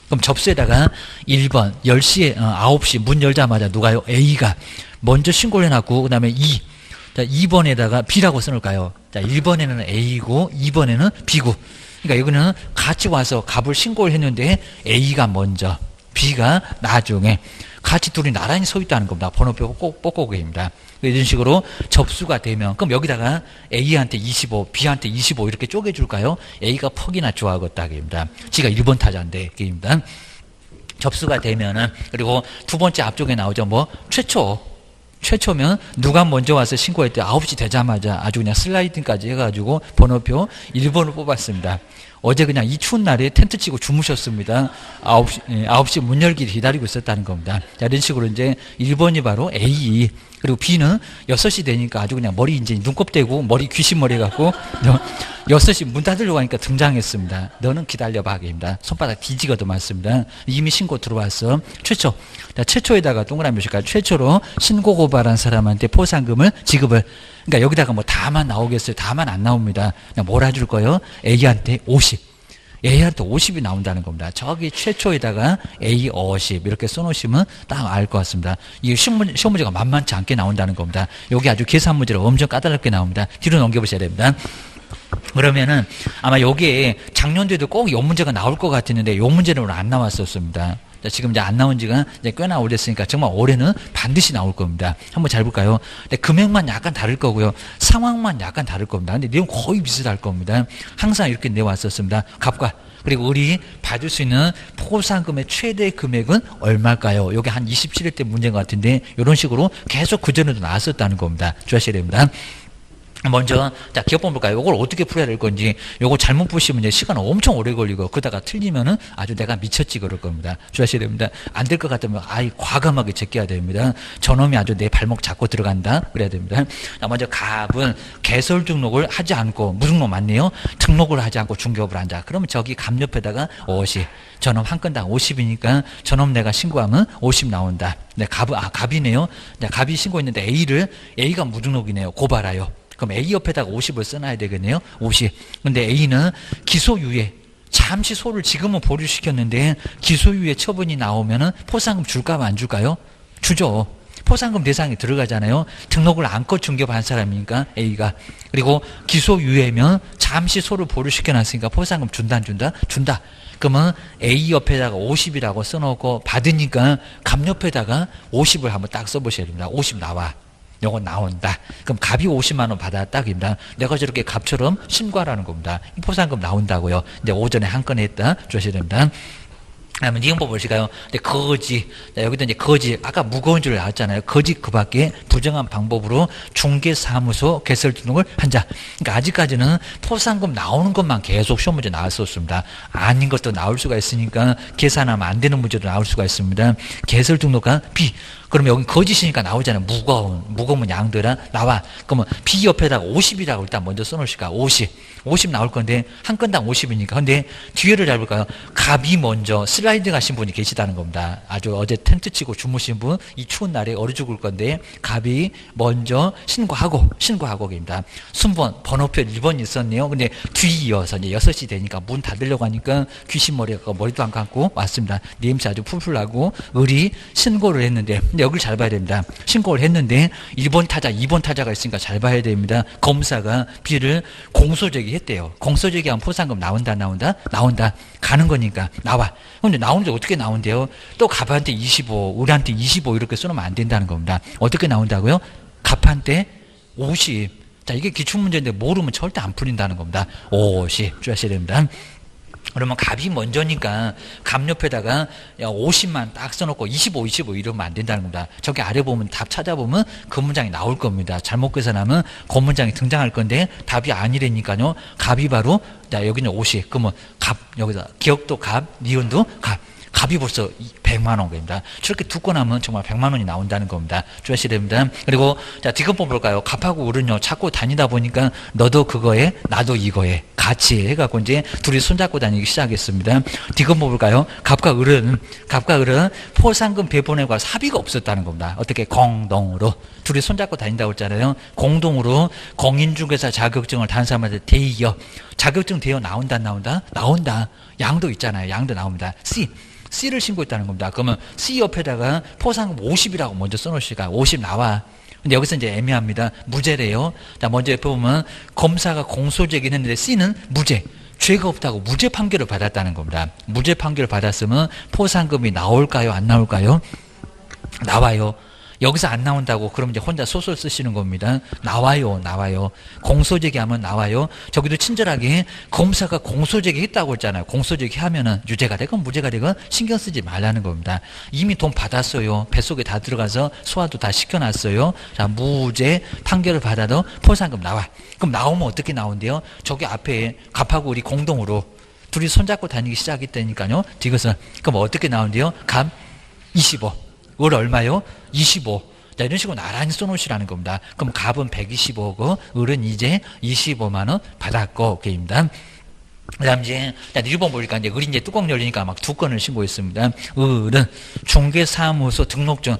그럼 접수에다가 1번 10시에 9시 문 열자마자 누가요? A가 먼저 신고를 해놨고 그 다음에 2번에다가 B라고 써놓을까요? 자, 1번에는 A고 2번에는 B고. 그러니까 여기는 같이 와서 갑을 신고를 했는데 A가 먼저, B가 나중에 같이 둘이 나란히 서 있다는 겁니다. 번호표 꼭 뽑고 계십니다. 이런 식으로 접수가 되면 그럼 여기다가 A한테 25, B한테 25 이렇게 쪼개줄까요? A가 퍽이나 좋아하겠다. 그입니다. 지가 1번 타자인데. 그입니다. 접수가 되면은 그리고 두 번째 앞쪽에 나오죠. 뭐 최초면 누가 먼저 와서 신고했대 9시 되자마자 아주 그냥 슬라이딩까지 해가지고 번호표 1번을 뽑았습니다. 어제 그냥 이 추운 날에 텐트 치고 주무셨습니다. 9시 문 열기를 기다리고 있었다는 겁니다. 자, 이런 식으로 이제 1번이 바로 A, 그리고 B는 6시 되니까 아주 그냥 머리 이제 눈곱 대고 머리 귀신 머리 갖고 6시 문 닫으려고 하니까 등장했습니다. 너는 기다려봐. 입니다. 손바닥 뒤지거든 맞습니다. 이미 신고 들어왔어. 최초에다가 동그라미 표시가 최초로 신고 고발한 사람한테 포상금을 지급을. 그러니까 여기다가 뭐 다만 나오겠어요? 다만 안 나옵니다. 그냥 뭐라 줄 거예요? A한테 50. A한테 50이 나온다는 겁니다. 저기 최초에다가 A 50 이렇게 써놓으시면 딱 알 것 같습니다. 이 시험 문제가 만만치 않게 나온다는 겁니다. 여기 아주 계산 문제로 엄청 까다롭게 나옵니다. 뒤로 넘겨보셔야 됩니다. 그러면은 아마 여기에 작년도에도 꼭 이 문제가 나올 것 같았는데 이 문제는 안 나왔었습니다. 자, 지금 이제 안 나온 지가 이제 꽤나 오래됐으니까 정말 올해는 반드시 나올 겁니다. 한번 잘 볼까요? 근데 금액만 약간 다를 거고요. 상황만 약간 다를 겁니다. 근데 내용 거의 비슷할 겁니다. 항상 이렇게 내왔었습니다. 값과 그리고 을이 받을 수 있는 포상금의 최대 금액은 얼마일까요? 이게 한 27회 때 문제인 것 같은데 이런 식으로 계속 그전에도 나왔었다는 겁니다. 주의하셔야 됩니다. 먼저 자 기억번 볼까요? 이걸 어떻게 풀어야 될 건지. 요거 잘못 보시면 이제 시간 엄청 오래 걸리고 그러다가 틀리면은 아주 내가 미쳤지 그럴 겁니다. 주의하셔야 됩니다. 안 될 것 같으면 아이 과감하게 제껴야 됩니다. 저놈이 아주 내 발목 잡고 들어간다 그래야 됩니다. 자, 먼저 갑은 개설 등록을 하지 않고 무등록 맞네요. 등록을 하지 않고 중개업을 한다. 그러면 저기 갑 옆에다가 50. 저놈 한 건당 50이니까 저놈 내가 신고하면 50 나온다. 네, 갑이네요. 네, 갑이 신고했는데 A가 무등록이네요. 고발하여. 그럼 A 옆에다가 50을 써놔야 되겠네요. 50. 근데 A는 기소유예. 잠시 소를 지금은 보류시켰는데 기소유예 처분이 나오면은 포상금 줄까 안 줄까요? 주죠. 포상금 대상에 들어가잖아요. 등록을 안고 중개업한 사람이니까 A가. 그리고 기소유예면 잠시 소를 보류시켜놨으니까 포상금 준다 안 준다? 준다. 그러면 A 옆에다가 50이라고 써놓고 받으니까 갑 옆에다가 50을 한번 딱 써보셔야 됩니다. 50 나와. 요거 나온다. 그럼 갑이 50만 원 받았다. 그입니다. 내가 저렇게 갑처럼 신고하라는 겁니다. 포상금 나온다고요. 이제 오전에 한 건 했다. 주셔야 됩니다. 그러면 이용법 보실까요? 근데 거지. 여기도 이제 거지. 아까 무거운 줄 나왔잖아요. 거지 그 밖에 부정한 방법으로 중개사무소 개설 등록을 한 자. 그러니까 아직까지는 포상금 나오는 것만 계속 시험 문제 나왔었습니다. 아닌 것도 나올 수가 있으니까 계산하면 안 되는 문제도 나올 수가 있습니다. 개설 등록한 B. 그러면 여기 거짓이니까 나오잖아요. 무거운 양들아 나와. 그러면 B 옆에다가 50이라고 일단 먼저 써놓으실까? 50 나올 건데 한 건당 50이니까. 근데 뒤에를 잘 볼까요? 갑이 먼저 슬라이드 가신 분이 계시다는 겁니다. 아주 어제 텐트 치고 주무신 분, 이 추운 날에 얼어 죽을 건데 갑이 먼저 신고하고 계십니다. 순번 번호표 1번 있었네요. 근데 뒤이어서 이제 6시 되니까 문 닫으려고 하니까 귀신 머리가 머리도 안 감고 왔습니다. 냄새 아주 풀풀 나고 을이 신고를 했는데 근데 여기를 잘 봐야 됩니다. 신고를 했는데 1번 타자, 2번 타자가 있으니까 잘 봐야 됩니다. 검사가 B를 공소제기했대요. 공소제기하면 포상금 나온다. 가는 거니까 나와. 근데 나오는데 어떻게 나온대요? 또 갑한테 25, 을한테 25 이렇게 써놓으면 안 된다는 겁니다. 어떻게 나온다고요? 갑한테 50. 자, 이게 기출문제인데 모르면 절대 안 풀린다는 겁니다. 50. 주의하셔야 됩니다. 그러면 갑이 먼저니까 갑 옆에다가 50만 딱 써놓고 25 이러면 안 된다는 겁니다. 저기 아래 보면 답 찾아보면 그 문장이 나올 겁니다. 잘못 계산하면 그 문장이 등장할 건데 답이 아니라니까요. 갑이 바로 자 여기는 50. 그러면 갑 여기다 기억도 갑, 니은도 갑. 갑이 벌써 100만 원입니다. 저렇게 두고 나면 정말 100만 원이 나온다는 겁니다. 주의하셔야 됩니다. 그리고 자 디귿번 볼까요? 갑하고 을은요 자꾸 다니다 보니까 너도 그거에 나도 이거에 같이 해갖고 이제 둘이 손잡고 다니기 시작했습니다. 디귿번 볼까요? 갑과 을은 포상금 배분에 관해서 합의가 없었다는 겁니다. 어떻게 공동으로 둘이 손잡고 다닌다고 했잖아요. 공동으로 공인중개사 자격증을 단 사람한테 대의여 자격증 대여 나온다. 양도 있잖아요. 양도 나옵니다. C를 신고했다는 겁니다. 그러면 C 옆에다가 포상금 50이라고 먼저 써놓으시니까 50 나와. 근데 여기서 이제 애매합니다. 무죄래요. 자, 먼저 옆에 보면 검사가 공소제기를 했는데 C는 무죄. 죄가 없다고 무죄 판결을 받았다는 겁니다. 무죄 판결을 받았으면 포상금이 나올까요? 안 나올까요? 나와요. 여기서 안 나온다고 그럼 이제 혼자 소설 쓰시는 겁니다. 나와요. 공소제기하면 나와요. 저기도 친절하게 검사가 공소제기 했다고 했잖아요. 공소제기 하면은 유죄가 되건 무죄가 되건 신경 쓰지 말라는 겁니다. 이미 돈 받았어요. 뱃속에 다 들어가서 소화도 다 시켜놨어요. 자, 무죄 판결을 받아도 포상금 나와. 그럼 나오면 어떻게 나온대요? 저기 앞에 갑하고 우리 공동으로 둘이 손잡고 다니기 시작했다니까요. 디귿은 그럼 어떻게 나온대요? 갑 25. 을 얼마요? 25. 자, 이런 식으로 나란히 써놓으시라는 겁니다. 그럼 갑은 125고, 을은 이제 25만 원 받았고, 그입니다. 그 다음 이제, 자, 1번 보니까 이제 을이 이제 뚜껑 열리니까 막 2건을 신고했습니다. 을은 중개사무소 등록증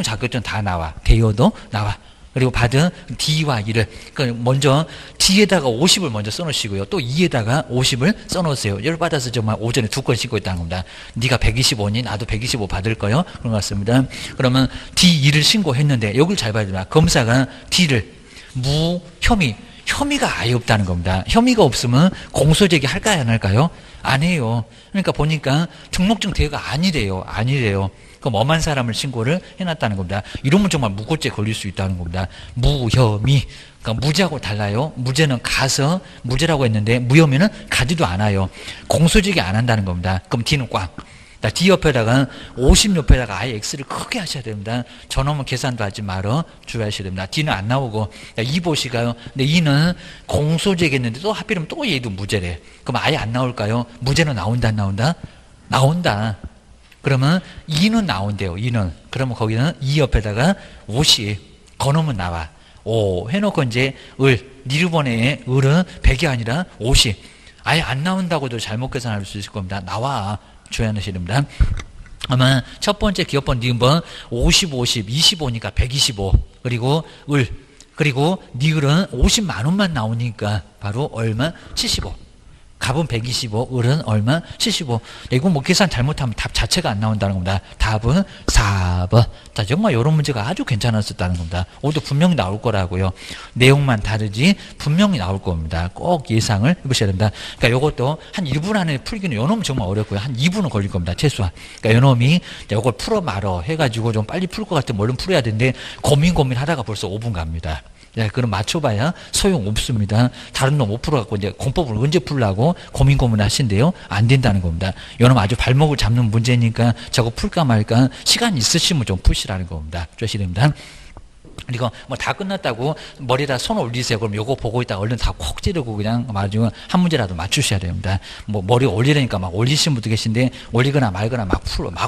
자격증 다 나와. 대여도 나와. 그리고 받은 D와 E를 먼저 D에다가 50을 먼저 써놓으시고요. 또 E에다가 50을 써놓으세요. 열받아서 정말 오전에 2건 씻고 있다는 겁니다. 네가 125니 나도 125 받을 거요. 그런 것 같습니다. 그러면 D, E를 신고했는데 여기를 잘 봐야 됩니다. 검사가 D를 무혐의 혐의가 아예 없다는 겁니다. 혐의가 없으면 공소제기 할까요, 안 할까요? 안 해요. 그러니까 보니까 등록증 대여가 아니래요. 그럼 엄한 사람을 신고를 해놨다는 겁니다. 이러면 정말 무고죄 걸릴 수 있다는 겁니다. 무혐의. 그러니까 무죄하고 달라요. 무죄는 가서 무죄라고 했는데 무혐의는 가지도 않아요. 공소제기 안 한다는 겁니다. 그럼 D는 꽝. D 옆에다가 50 옆에다가 아예 X를 크게 하셔야 됩니다. 저놈은 계산도 하지 말어 주의하셔야 됩니다. D는 안 나오고 2 보시가요. 근데 2는 공소제기했는데 또 하필이면 또 얘도 무죄래. 그럼 아예 안 나올까요? 무죄는 나온다 안 나온다? 나온다. 그러면 2는 나온대요. 2는. 그러면 거기는 2 옆에다가 50 거놓으면 나와. 5 해놓고 이제 니르번의 을은 100이 아니라 50. 아예 안 나온다고도 잘못 계산할 수 있을 겁니다. 나와. 조회하셔야 됩니다. 아마 첫 번째 기업번 니은번 50, 50, 25니까 125. 그리고 그리고 니을은 50만 원만 나오니까 바로 얼마? 75. 갑은 125, 을은 얼마? 75. 이거 뭐 계산 잘못하면 답 자체가 안 나온다는 겁니다. 답은 4번. 자, 정말 이런 문제가 아주 괜찮았었다는 겁니다. 오도 분명히 나올 거라고요. 내용만 다르지 분명히 나올 겁니다. 꼭 예상을 해보셔야 됩니다. 그러니까 이것도 한 1분 안에 풀기는 요놈은 정말 어렵고요. 한 2분은 걸릴 겁니다. 최소한. 그러니까 요놈이 이걸 풀어 말어 해가지고 좀 빨리 풀 것 같으면 얼른 풀어야 되는데 고민하다가 벌써 5분 갑니다. 그럼 맞춰봐야 소용없습니다. 다른 놈 못 풀어갖고 이제 공법을 언제 풀라고 고민 하신대요. 안 된다는 겁니다. 이놈 아주 발목을 잡는 문제니까 저거 풀까 말까 시간 있으시면 좀 푸시라는 겁니다. 주셔야 됩니다. 그리고 뭐 다 끝났다고 머리에다 손 올리세요. 그럼 요거 보고 있다가 얼른 다 콕 찌르고 그냥 아주 한 문제라도 맞추셔야 됩니다. 뭐 머리 올리려니까 막 올리신 분도 계신데 올리거나 말거나 막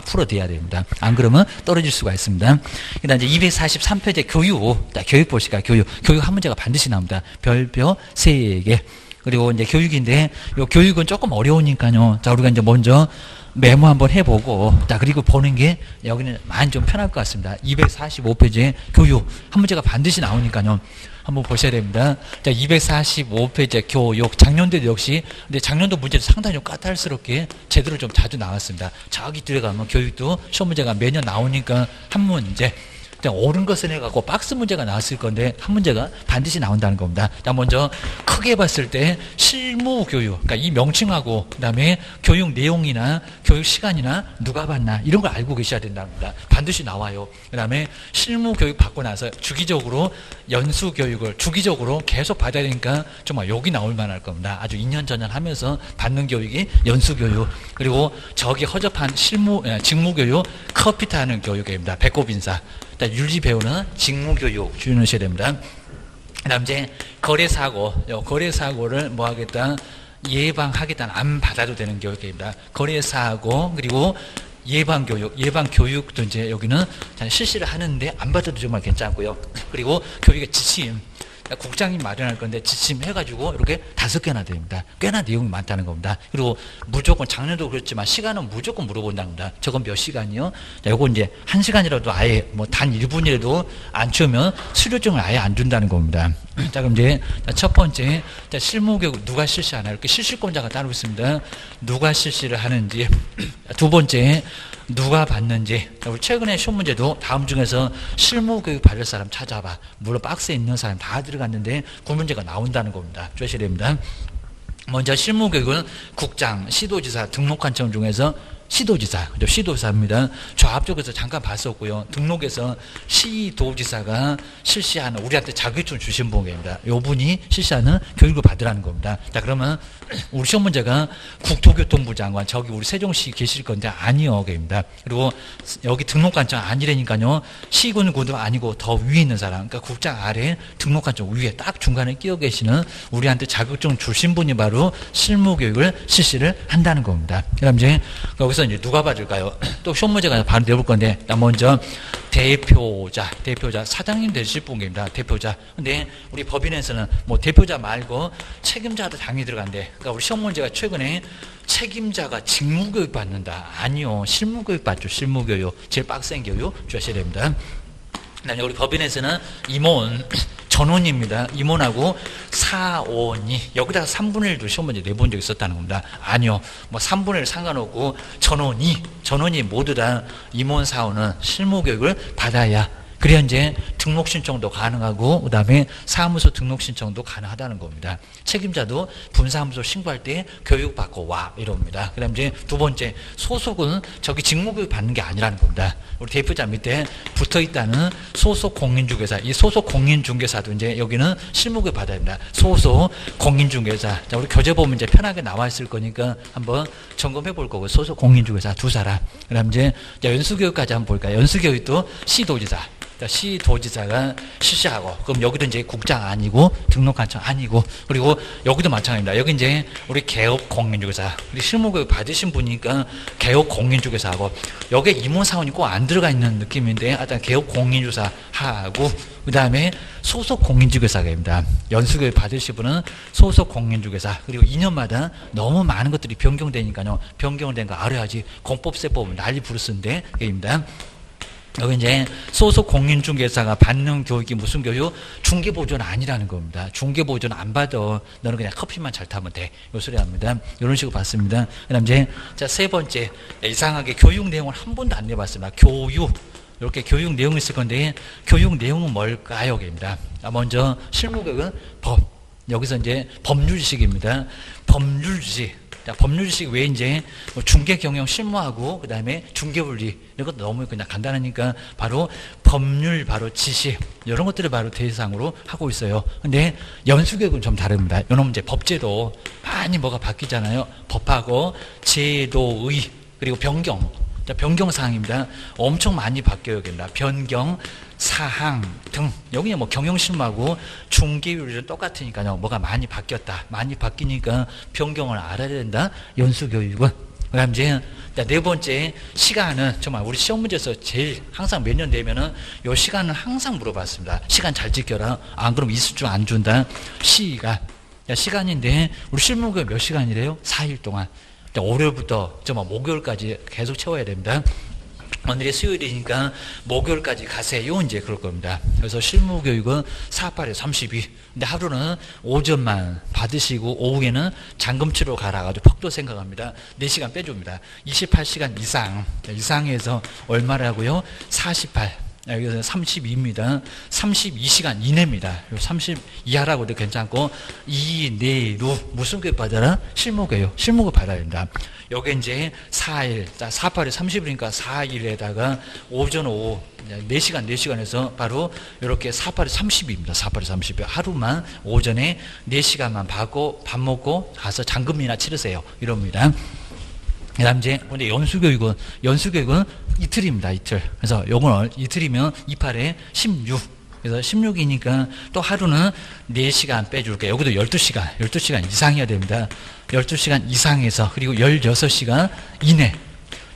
풀어대야 됩니다. 안 그러면 떨어질 수가 있습니다. 그다음 이제 243페이지 교육 보실까요? 교육 한 문제가 반드시 나옵니다. 별표 3개. 그리고 이제 교육인데 요 교육은 조금 어려우니까요. 자, 우리가 이제 먼저 메모 한번 해보고, 자, 그리고 보는 게 여기는 많이 좀 편할 것 같습니다. 245페이지에 교육 한 문제가 반드시 나오니까요. 한번 보셔야 됩니다. 자, 245페이지에 교육. 작년도도 역시, 근데 작년도 문제도 상당히 좀 까탈스럽게 제대로 좀 자주 나왔습니다. 저기 들어가면 교육도 시험 문제가 매년 나오니까 한 문제. 옳은 것을 해갖고 박스 문제가 나왔을 건데 한 문제가 반드시 나온다는 겁니다. 자, 먼저 크게 봤을 때 실무교육, 그러니까 이 명칭하고 그다음에 교육 내용이나 교육 시간이나 누가 받나 이런 걸 알고 계셔야 된다는 겁니다. 반드시 나와요. 그다음에 실무교육 받고 나서 주기적으로 연수교육을 주기적으로 계속 받아야 되니까 정말 욕이 나올 만할 겁니다. 아주 2년 전환하면서 받는 교육이 연수교육. 그리고 저기 허접한 직무교육, 커피 타는 교육입니다. 배꼽인사. 윤리 배우는 직무교육 주의하셔야 됩니다. 그 다음 이제 거래사고를 뭐 하겠다? 예방하겠다. 안 받아도 되는 교육입니다. 거래사고, 그리고 예방교육도 이제 여기는 실시를 하는데 안 받아도 정말 괜찮고요. 그리고 교육의 지침. 국장님 마련할 건데 지침 해가지고 이렇게 5개나 됩니다. 꽤나 내용이 많다는 겁니다. 그리고 무조건 작년도 그렇지만 시간은 무조건 물어본다는 겁니다. 저건 몇 시간이요? 자, 요거 이제 1시간이라도 아예 뭐 단 1분이라도 안 주면 수료증을 아예 안 준다는 겁니다. 자, 그럼 이제 첫 번째, 실무교육 누가 실시하나 이렇게 실시권자가 따로 있습니다. 누가 실시를 하는지. 두 번째, 누가 받는지. 우리 최근에 시험 문제도 다음 중에서 실무교육 받을 사람 찾아봐. 물론 박스에 있는 사람 다 들어갔는데 그 문제가 나온다는 겁니다. 주셔야 됩니다. 먼저 실무교육은 국장, 시도지사, 등록관청 중에서 시도지사입니다. 저 앞쪽에서 잠깐 봤었고요. 등록에서 시도지사가 실시하는 우리한테 자격증 주신 분입니다. 요 분이 실시하는 교육을 받으라는 겁니다. 자, 그러면 우리 시험 문제가 국토교통부 장관 저기 우리 세종시 계실 건데 아니요, 입니다. 그리고 여기 등록관청 아니라니까요. 시군구도 아니고 더 위에 있는 사람, 그러니까 국장 아래 등록관청 위에 딱 중간에 끼어 계시는 우리한테 자격증 주신 분이 바로 실무교육을 실시를 한다는 겁니다. 그다음 이제 여기서 이제 누가 받을까요? 또 시험 문제가 바로 내볼 건데, 먼저 대표자 사장님 되실 분입니다. 대표자. 근데 우리 법인에서는 뭐 대표자 말고 책임자도 당연히 들어간대. 그러니까 우리 시험 문제가 최근에 책임자가 직무교육 받는다. 아니요, 실무교육 받죠. 실무교육. 제일 빡센 교육 주셔야 됩니다. 그다음에 우리 법인에서는 임원 전원입니다. 임원하고 사원이 여기다가 3분의 1도 시험 문제 내본 적 있었다는 겁니다. 아니요, 뭐 3분의 1 상관없고 전원이 모두 다 임원 사원은 실무교육을 받아야 그래야 이제 등록 신청도 가능하고 그다음에 사무소 등록 신청도 가능하다는 겁니다. 책임자도 분사무소 신고할 때 교육받고 와 이럽니다. 그다음 이제 두 번째 소속은 저기 직무교육 받는 게 아니라는 겁니다. 우리 대표자 밑에 붙어 있다는 소속 공인중개사, 이 소속 공인중개사도 이제 여기는 실무교육 받아야 됩니다. 소속 공인중개사. 자, 우리 교재 보면 이제 편하게 나와 있을 거니까 한번 점검해 볼 거고 소속 공인중개사 두 사람. 그다음 이제 연수교육까지 한번 볼까요? 연수교육도 시도지사. 시도지사가 실시하고, 그럼 여기도 이제 국장 아니고 등록관청 아니고, 그리고 여기도 마찬가지입니다. 여기 이제 우리 개업공인중개사, 우리 실무교육 받으신 분이니까 개업공인중개사하고, 여기에 임원사원이 꼭 안 들어가 있는 느낌인데 하여튼 개업공인중개사 하고, 그 다음에 소속공인중개사입니다. 연수교육 받으신 분은 소속공인중개사. 그리고 2년마다 너무 많은 것들이 변경되니까요, 변경된 거 알아야지 공법세법 난리 부르스인데 입니다. 여기 이제 소속 공인중개사가 받는 교육이 무슨 교육? 중개보조는 아니라는 겁니다. 중개보조는 안 받아. 너는 그냥 커피만 잘 타면 돼. 요 소리 합니다. 이런 식으로 봤습니다. 그 다음 이제, 자, 세 번째. 이상하게 교육 내용을 한 번도 안 내봤습니다. 교육. 이렇게 교육 내용이 있을 건데, 교육 내용은 뭘까요? 입니다. 먼저, 실무교육은 법. 여기서 이제 법률지식입니다. 법률지식. 자, 법률지식 외에 이제 중개 경영 실무하고 그다음에 중개원리 이런 것도 너무 그냥 간단하니까 바로 법률 바로 지식 이런 것들을 바로 대상으로 하고 있어요. 근데 연수교육은 좀 다릅니다. 이놈 이제 법제도 많이 뭐가 바뀌잖아요. 법하고 제도의 그리고 변경. 자, 변경 사항입니다. 엄청 많이 바뀌어야 된다. 변경 사항 등. 여기 뭐 경영실무하고 중개율이 똑같으니까요. 뭐가 많이 바뀌었다. 많이 바뀌니까 변경을 알아야 된다. 연수교육은. 그 다음 이제 네 번째 시간은 정말 우리 시험 문제에서 제일 항상 몇 년 되면은 요 시간은 항상 물어봤습니다. 시간 잘 지켜라. 안 그러면 이수주 안 준다. 시간. 시간인데 우리 실무교육 몇 시간이래요? 4일 동안. 월요일부터 정말 목요일까지 계속 채워야 됩니다. 오늘이 수요일이니까 목요일까지 가세요. 이제 그럴 겁니다. 그래서 실무교육은 4~8에 32. 근데 하루는 오전만 받으시고 오후에는 잔금치로 가라가지고 퍽도 생각합니다. 4시간 빼줍니다. 28시간 이상. 이상에서 얼마라고요? 48. 여기서 32입니다. 32시간 이내입니다. 30 이하라고 해도 괜찮고, 이내로 무슨 교육 받아라? 실무교육. 실무교육 받아야 된다. 여기 이제 4일, 4~8에 30이니까 4일에다가 오전, 오후 4시간, 4시간에서 바로 이렇게 4~8에 30입니다. 4~8에 30. 하루만 오전에 4시간만 받고 밥 먹고 가서 잔금이나 치르세요. 이럽니다. 그 다음 이제, 근데 연수교육은 이틀입니다, 이틀. 그래서 요건 이틀이면 28에 16. 그래서 16이니까 또 하루는 4시간 빼줄게요. 여기도 12시간 이상이어야 됩니다. 12시간 이상에서, 그리고 16시간 이내.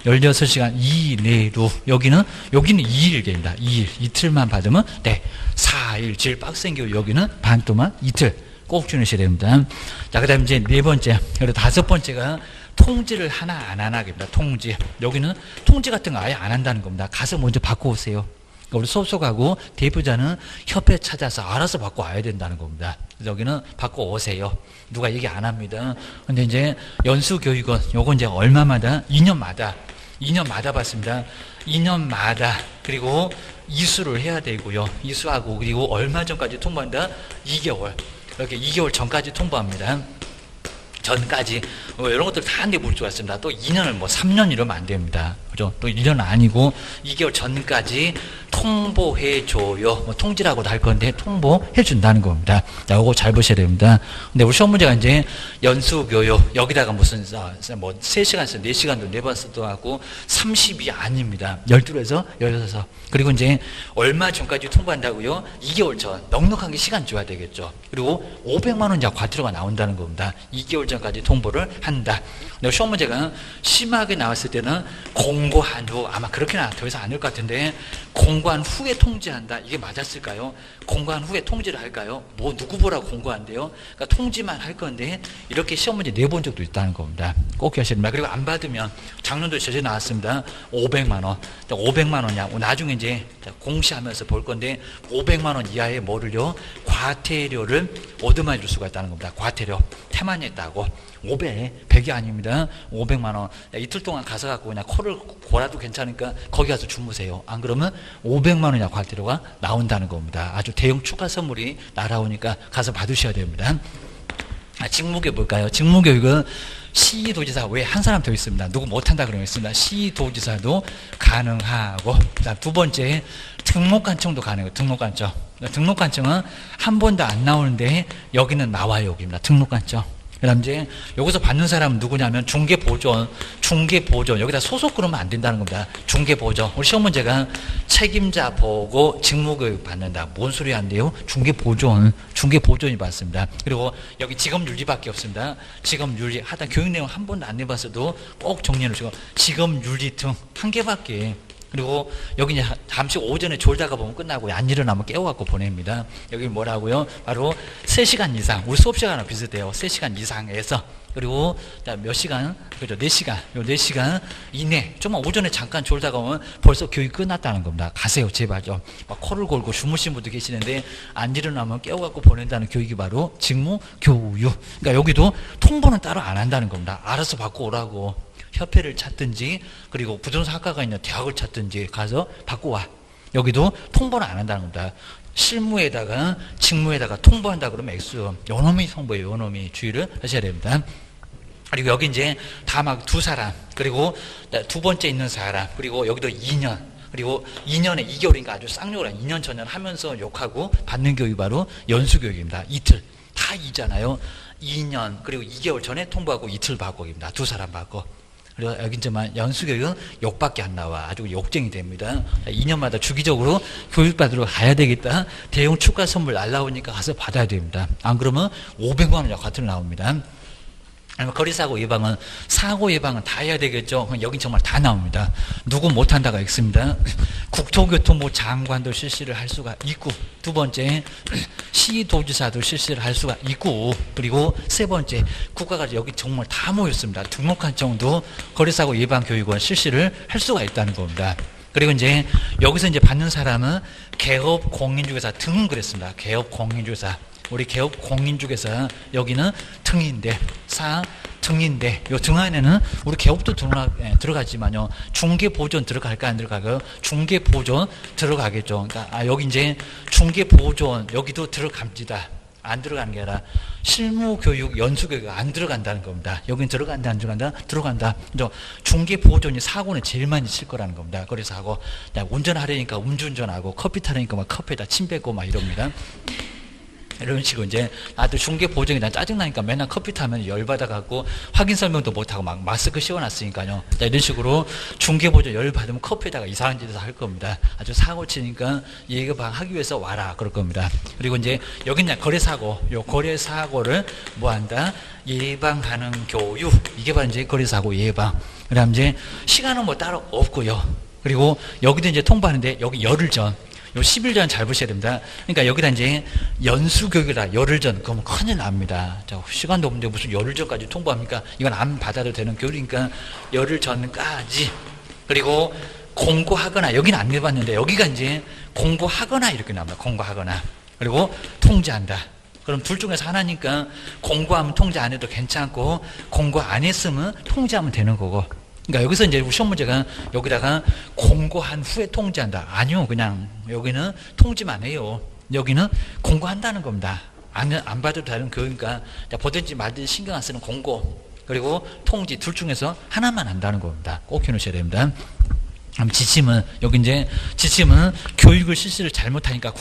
16시간 이내로, 여기는 2일 됩니다. 2일. 이틀만 받으면, 네. 4일. 제일 빡센 교육, 여기는 반 동안 이틀. 꼭 주무셔야 됩니다. 자, 그 다음 이제 네 번째. 그리고 다섯 번째가 통지를 하나 안 하나입니다. 통지. 여기는 통지 같은 거 아예 안 한다는 겁니다. 가서 먼저 받고 오세요. 그러니까 우리 소속하고 대표자는 협회 찾아서 알아서 받고 와야 된다는 겁니다. 그래서 여기는 받고 오세요. 누가 얘기 안 합니다. 근데 이제 연수교육은 요건 이제 얼마마다? 2년마다 받습니다. 2년마다. 그리고 이수를 해야 되고요. 이수하고, 그리고 얼마 전까지 통보한다? 2개월. 이렇게 2개월 전까지 통보합니다. 전까지. 이런 것들 다 한 개 물 줄 알았습니다. 또 2년을 뭐 3년 이러면 안 됩니다. 그죠? 또 1년 아니고 2개월 전까지 통보해줘요. 뭐 통지라고도 할 건데 통보해준다는 겁니다. 자, 요거 잘 보셔야 됩니다. 근데 우리 시험 문제가 이제 연수교육, 여기다가 무슨, 뭐 3시간에서 4시간도 4번 쓰도 하고 30이 아닙니다. 12에서 16. 그리고 이제 얼마 전까지 통보한다고요? 2개월 전. 넉넉하게 시간 줘야 되겠죠. 그리고 500만 원 이상 과태료가 나온다는 겁니다. 2개월 전까지 통보를 한다. 근데 시험 문제가 심하게 나왔을 때는 공고한 후, 아마 그렇게는 더 이상 안 될 것 같은데, 공고한 후에 통지한다. 이게 맞았을까요? 공고한 후에 통지를 할까요? 뭐 누구 보라고 공고한대요? 그러니까 통지만 할 건데 이렇게 시험 문제 내본 적도 있다는 겁니다. 꼭 기억하셔야 됩니다. 그리고 안 받으면 작년도 제재 나왔습니다. 500만 원. 500만 원이야. 나중에 이제 공시하면서 볼 건데 500만 원 이하의 뭐를요? 과태료를 얻어만 줄 수가 있다는 겁니다. 과태료. 태만이 있다고 100이 아닙니다. 500만 원. 이틀 동안 가서 갖고 그냥 코를 골아도 괜찮으니까 거기 가서 주무세요. 안 그러면 500만 원이나 과태료가 나온다는 겁니다. 아주 대형 추가 선물이 날아오니까 가서 받으셔야 됩니다. 직무교육 볼까요? 직무교육은 시도지사 외에 한 사람 더 있습니다. 누구 못한다 그러면 있습니다. 시도지사도 가능하고, 두 번째 등록관청도 가능해요. 등록관청. 등록관청은 한 번도 안 나오는데 여기는 나와요. 여기입니다. 등록관청. 그 다음 이제 여기서 받는 사람은 누구냐면 중개보존 여기다 소속 그러면 안 된다는 겁니다. 중개보존. 우리 시험 문제가 책임자 보고 직무교육 받는다. 뭔 소리 한대요? 중개보존이 받습니다. 그리고 여기 직업윤리밖에 없습니다. 직업윤리 하다 교육 내용 한 번도 안 내봤어도 꼭 정리해 놓으시고 직업윤리 등 한 개밖에. 그리고 여기 이제 잠시 오전에 졸다가 보면 끝나고 안 일어나면 깨워갖고 보냅니다. 여기 뭐라고요? 바로 3시간 이상. 우리 수업 시간하고 비슷해요. 3시간 이상에서. 그리고 몇 시간? 그죠? 4시간. 요 4시간 이내. 정말 오전에 잠깐 졸다가 오면 벌써 교육 끝났다는 겁니다. 가세요. 제발요. 막 코를 골고 주무신 분도 계시는데 안 일어나면 깨워갖고 보낸다는 교육이 바로 직무교육. 그러니까 여기도 통보는 따로 안 한다는 겁니다. 알아서 받고 오라고. 협회를 찾든지 그리고 부동산 학과가 있는 대학을 찾든지 가서 받고 와. 여기도 통보는 안 한다는 겁니다. 실무에다가 직무에다가 통보한다 그러면 액수. 요놈이 통보예요. 요놈이 주의를 하셔야 됩니다. 그리고 여기 이제 다 막 두 사람, 그리고 두 번째 있는 사람, 그리고 여기도 2년, 그리고 2년에 2개월인가 아주 쌍욕을 2년 전년 하면서 욕하고 받는 교육이 바로 연수교육입니다. 이틀. 다 2잖아요. 2년, 그리고 2개월 전에 통보하고 이틀 받고입니다. 두 사람 받고. 그리고 여기 이제만 연수교육은 욕밖에 안 나와. 아주 욕쟁이 됩니다. 2년마다 주기적으로 교육받으러 가야 되겠다. 대형 축하 선물 날라오니까 가서 받아야 됩니다. 안 그러면 500만 원 과태료 나옵니다. 거리사고 예방은, 사고 예방은 다 해야 되겠죠. 여긴 정말 다 나옵니다. 누구 못한다가 있습니다. 국토교통부 장관도 실시를 할 수가 있고, 두 번째 시도지사도 실시를 할 수가 있고, 그리고 세 번째 국가가 여기 정말 다 모였습니다. 등록관청도 거리사고 예방 교육원 실시를 할 수가 있다는 겁니다. 그리고 이제 여기서 이제 받는 사람은 개업 공인중개사 등은 그랬습니다. 개업 공인중개사. 우리 개업 공인중개사 여기는 등인데 등인데 요 등 안에는 우리 개업도 들어가지만요. 중개보존 들어갈까 안 들어가고요? 중개보존 들어가겠죠. 그러니까 여기 이제 중개보존 여기도 들어갑니다. 안 들어가는 게 아니라 실무교육, 연수교육 안 들어간다는 겁니다. 여긴 들어간다, 안 들어간다? 들어간다. 중개보존이 사고는 제일 많이 칠 거라는 겁니다. 그래서 하고 운전하려니까 음주운전하고 커피 타려니까 막 커피에다 침 뱉고 막 이럽니다. 이런 식으로 이제 나도 중개 보증이 난 짜증나니까 맨날 커피 타면 열받아갖고 확인 설명도 못하고 막 마스크 씌워놨으니까요. 이런 식으로 중개 보증 열받으면 커피에다가 이상한 짓을 할 겁니다. 아주 사고 치니까 예방하기 위해서 와라 그럴 겁니다. 그리고 이제 여기는 거래사고, 요 거래사고를 뭐 한다? 예방하는 교육. 이게 바로 이제 거래사고 예방. 그 다음 이제 시간은 뭐 따로 없고요. 그리고 여기도 이제 통보하는데 여기 열흘 전. 요 10일 전 잘 보셔야 됩니다. 그러니까 여기다 이제 연수교육이다. 열흘 전. 그러면 큰일 납니다. 자, 시간도 없는데 무슨 열흘 전까지 통보합니까? 이건 안 받아도 되는 교육이니까 열흘 전까지. 그리고 공고하거나, 여기는 안 해봤는데 여기가 이제 공고하거나 이렇게 나옵니다. 공고하거나. 그리고 통지한다. 그럼 둘 중에서 하나니까 공고하면 통지 안 해도 괜찮고 공고 안 했으면 통지하면 되는 거고. 그러니까 여기서 이제 시험 문제가 여기다가 공고한 후에 통지한다. 아니요. 그냥 여기는 통지만 해요. 여기는 공고한다는 겁니다. 안 받아도 되는 교육이니까 보든지 말든지 신경 안 쓰는 공고 그리고 통지 둘 중에서 하나만 한다는 겁니다. 꼭 해놓으셔야 됩니다. 지침은 여기 이제 지침은 교육을 실시를 잘못하니까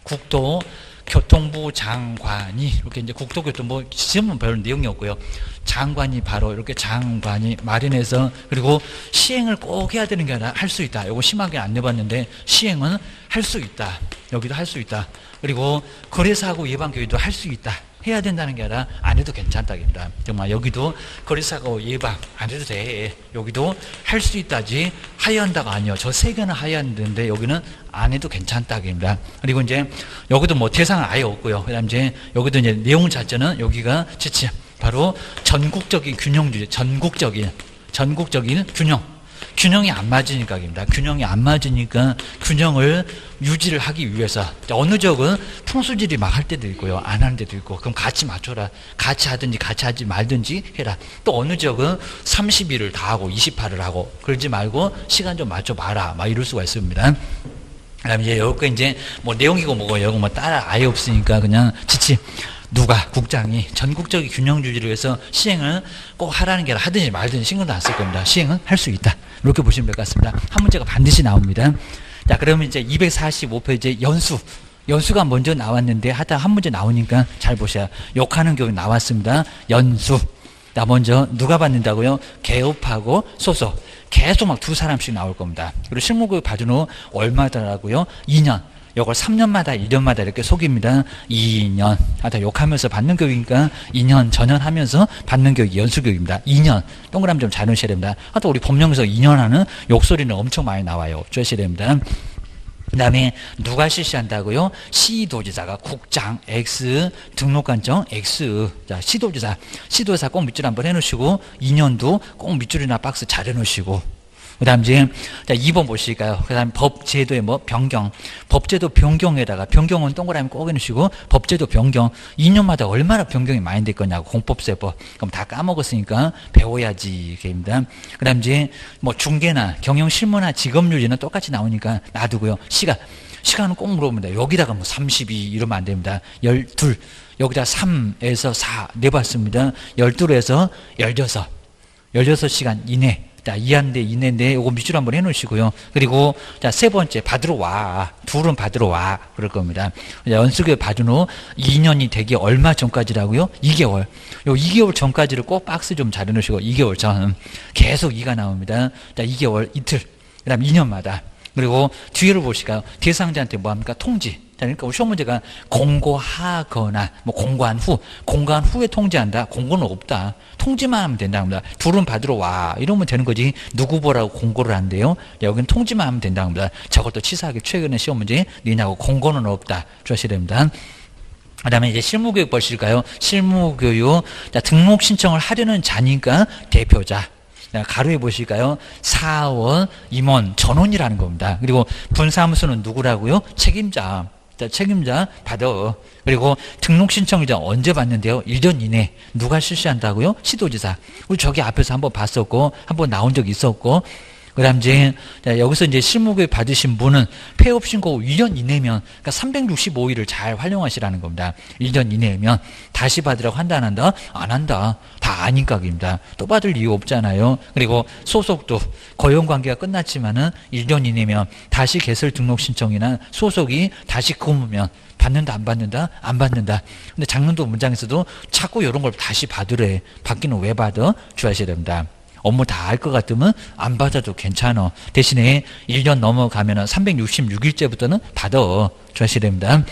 국도 교통부 장관이 이렇게 이제 국토교통부 지침은 별 내용이 없고요. 장관이 바로 이렇게 장관이 마련해서 그리고 시행을 꼭 해야 되는 게 아니라 할 수 있다. 이거 심하게 안 내봤는데 시행은 할 수 있다. 여기도 할 수 있다. 그리고 거래사고 예방교육도 할 수 있다. 해야 된다는 게 아니라 안 해도 괜찮다입니다. 정말 여기도 거래사고 예방 안 해도 돼. 여기도 할 수 있다지 하야 한다가 아니요. 저 세 개는 하야 하는데 여기는 안 해도 괜찮다입니다. 그리고 이제 여기도 뭐 대상은 아예 없고요. 그다음 이제 여기도 이제 내용 자체는 여기가 지침 바로 전국적인 균형주의, 전국적인 균형. 균형이 안 맞으니까입니다. 균형이 안 맞으니까 균형을 유지를 하기 위해서 어느 적은 풍수질이 막 할 때도 있고요. 안 하는 데도 있고 그럼 같이 맞춰라. 같이 하든지 같이 하지 말든지 해라. 또 어느 적은 30일을 다 하고 28을 하고 그러지 말고 시간 좀 맞춰봐라. 막 이럴 수가 있습니다. 그다음에 이제 여기 이제 뭐 내용이고 뭐고 여기 뭐 따라 아예 없으니까 그냥 지침. 누가 국장이 전국적인 균형 유지를 위해서 시행을 꼭 하라는 게 아니라 하든지 말든지 신경도 안 쓸 겁니다. 시행은 할 수 있다. 이렇게 보시면 될 것 같습니다. 한 문제가 반드시 나옵니다. 자, 그러면 이제 245페이지 연수가 먼저 나왔는데 하다 한 문제 나오니까 잘 보셔야 욕하는 교육 나왔습니다. 연수. 자, 먼저 누가 받는다고요? 개업하고 소속. 계속 막 두 사람씩 나올 겁니다. 그리고 실무교육 받은 후 얼마더라고요? 2년. 요걸 3년마다 1년마다 이렇게 속입니다. 2년 하다 욕하면서 받는 교육이니까 2년 전연하면서 받는 교육이 연수교육입니다. 2년 동그라미 좀 잘 넣으셔야 됩니다. 하여튼 우리 법령에서 2년 하는 욕소리는 엄청 많이 나와요. 주셔야 됩니다. 그 다음에 누가 실시한다고요? 시도지사가 국장 X 등록관청 X. 자, 시도지사 꼭 밑줄 한번 해놓으시고 2년도 꼭 밑줄이나 박스 잘 해놓으시고 그 다음 이제, 자, 2번 보실까요? 그 다음 법제도의 뭐, 변경. 법제도 변경에다가, 변경은 동그라미 꼭 해놓으시고, 법제도 변경. 2년마다 얼마나 변경이 많이 될 거냐고, 공법세법. 그럼 다 까먹었으니까 배워야지, 이게입니다. 그 다음 이제, 뭐, 중개나, 경영실무나 직업윤리는 똑같이 나오니까 놔두고요. 시간은 꼭 물어봅니다. 여기다가 뭐 32 이러면 안 됩니다. 12. 여기다 3에서 4 내봤습니다. 12에서 16시간 이내. 자, 이하인데, 이내인데, 요거 밑줄 한번 해놓으시고요. 그리고, 자, 세 번째, 받으러 와. 둘은 받으러 와. 그럴 겁니다. 연수교육 받은 후 2년이 되기 얼마 전까지라고요? 2개월. 요 2개월 전까지를 꼭 박스 좀 잘 해놓으시고, 2개월 전. 계속 2가 나옵니다. 자, 2개월 이틀. 그 다음 2년마다. 그리고 뒤를 보실까요? 대상자한테 뭐 합니까? 통지. 자, 그러니까 우리 시험 문제가 공고하거나, 뭐 공고한 후에 통지한다. 공고는 없다. 통지만 하면 된다는 겁니다. 둘은 받으러 와. 이러면 되는 거지. 누구 보라고 공고를 한대요. 여기는 통지만 하면 된다는 겁니다. 저것도 치사하게 최근에 시험 문제 니냐고 공고는 없다. 주셔야 됩니다. 그 다음에 이제 실무교육 보실까요? 실무교육. 자, 등록 신청을 하려는 자니까 대표자. 가로에 보실까요? 사원, 임원, 전원이라는 겁니다. 그리고 분사무소는 누구라고요? 책임자. 자, 책임자 받아. 그리고 등록 신청자 언제 받는데요? 1년 이내. 누가 실시한다고요? 시도지사. 우리 저기 앞에서 한번 봤었고, 한번 나온 적 있었고, 그 다음 이제, 여기서 이제 실무교육 받으신 분은 폐업 신고 1년 이내면, 그러니까 365일을 잘 활용하시라는 겁니다. 1년 이내면 다시 받으라고 한다, 안 한다? 안 한다. 다 아니까입니다. 또 받을 이유 없잖아요. 그리고 소속도, 고용관계가 끝났지만은 1년 이내면 다시 개설 등록 신청이나 소속이 다시 근무면 받는다, 안 받는다? 안 받는다. 근데 작년도 문장에서도 자꾸 이런 걸 다시 받으래. 받기는 왜 받아? 주의하셔야 됩니다. 업무 다 할 것 같으면 안 받아도 괜찮아. 대신에 1년 넘어가면 366일째부터는 받아. 주셔야 됩니다.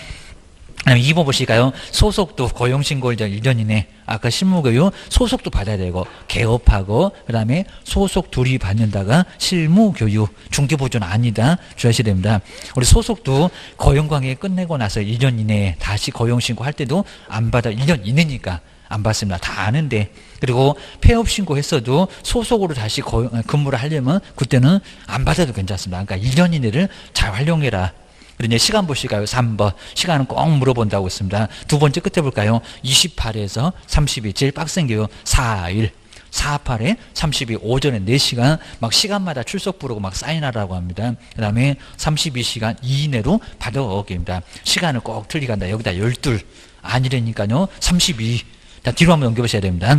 2번 보실까요? 소속도 고용신고일자 1년 이내. 아까 실무교육 소속도 받아야 되고 개업하고 그 다음에 소속 둘이 받는다가 실무교육 중개보조는 아니다. 주셔야 됩니다. 우리 소속도 고용관계 끝내고 나서 1년 이내에 다시 고용신고 할 때도 안 받아. 1년 이내니까. 안 받습니다. 다 아는데. 그리고 폐업 신고했어도 소속으로 다시 근무를 하려면 그때는 안 받아도 괜찮습니다. 그러니까 1년 이내를 잘 활용해라. 그리고 이제 시간 보실까요? 3번. 시간은 꼭 물어본다고 했습니다. 두 번째 끝에 볼까요? 28에서 30일. 제일 빡센 게요. 4일. 48에 32 오전에 4시간 막 시간마다 출석 부르고 막 사인하라고 합니다. 그 다음에 32시간 이내로 받아오기입니다. 시간을 꼭 틀리게 한다. 여기다 12 아니라니까요. 32. 자, 뒤로 한번 넘겨보셔야 됩니다.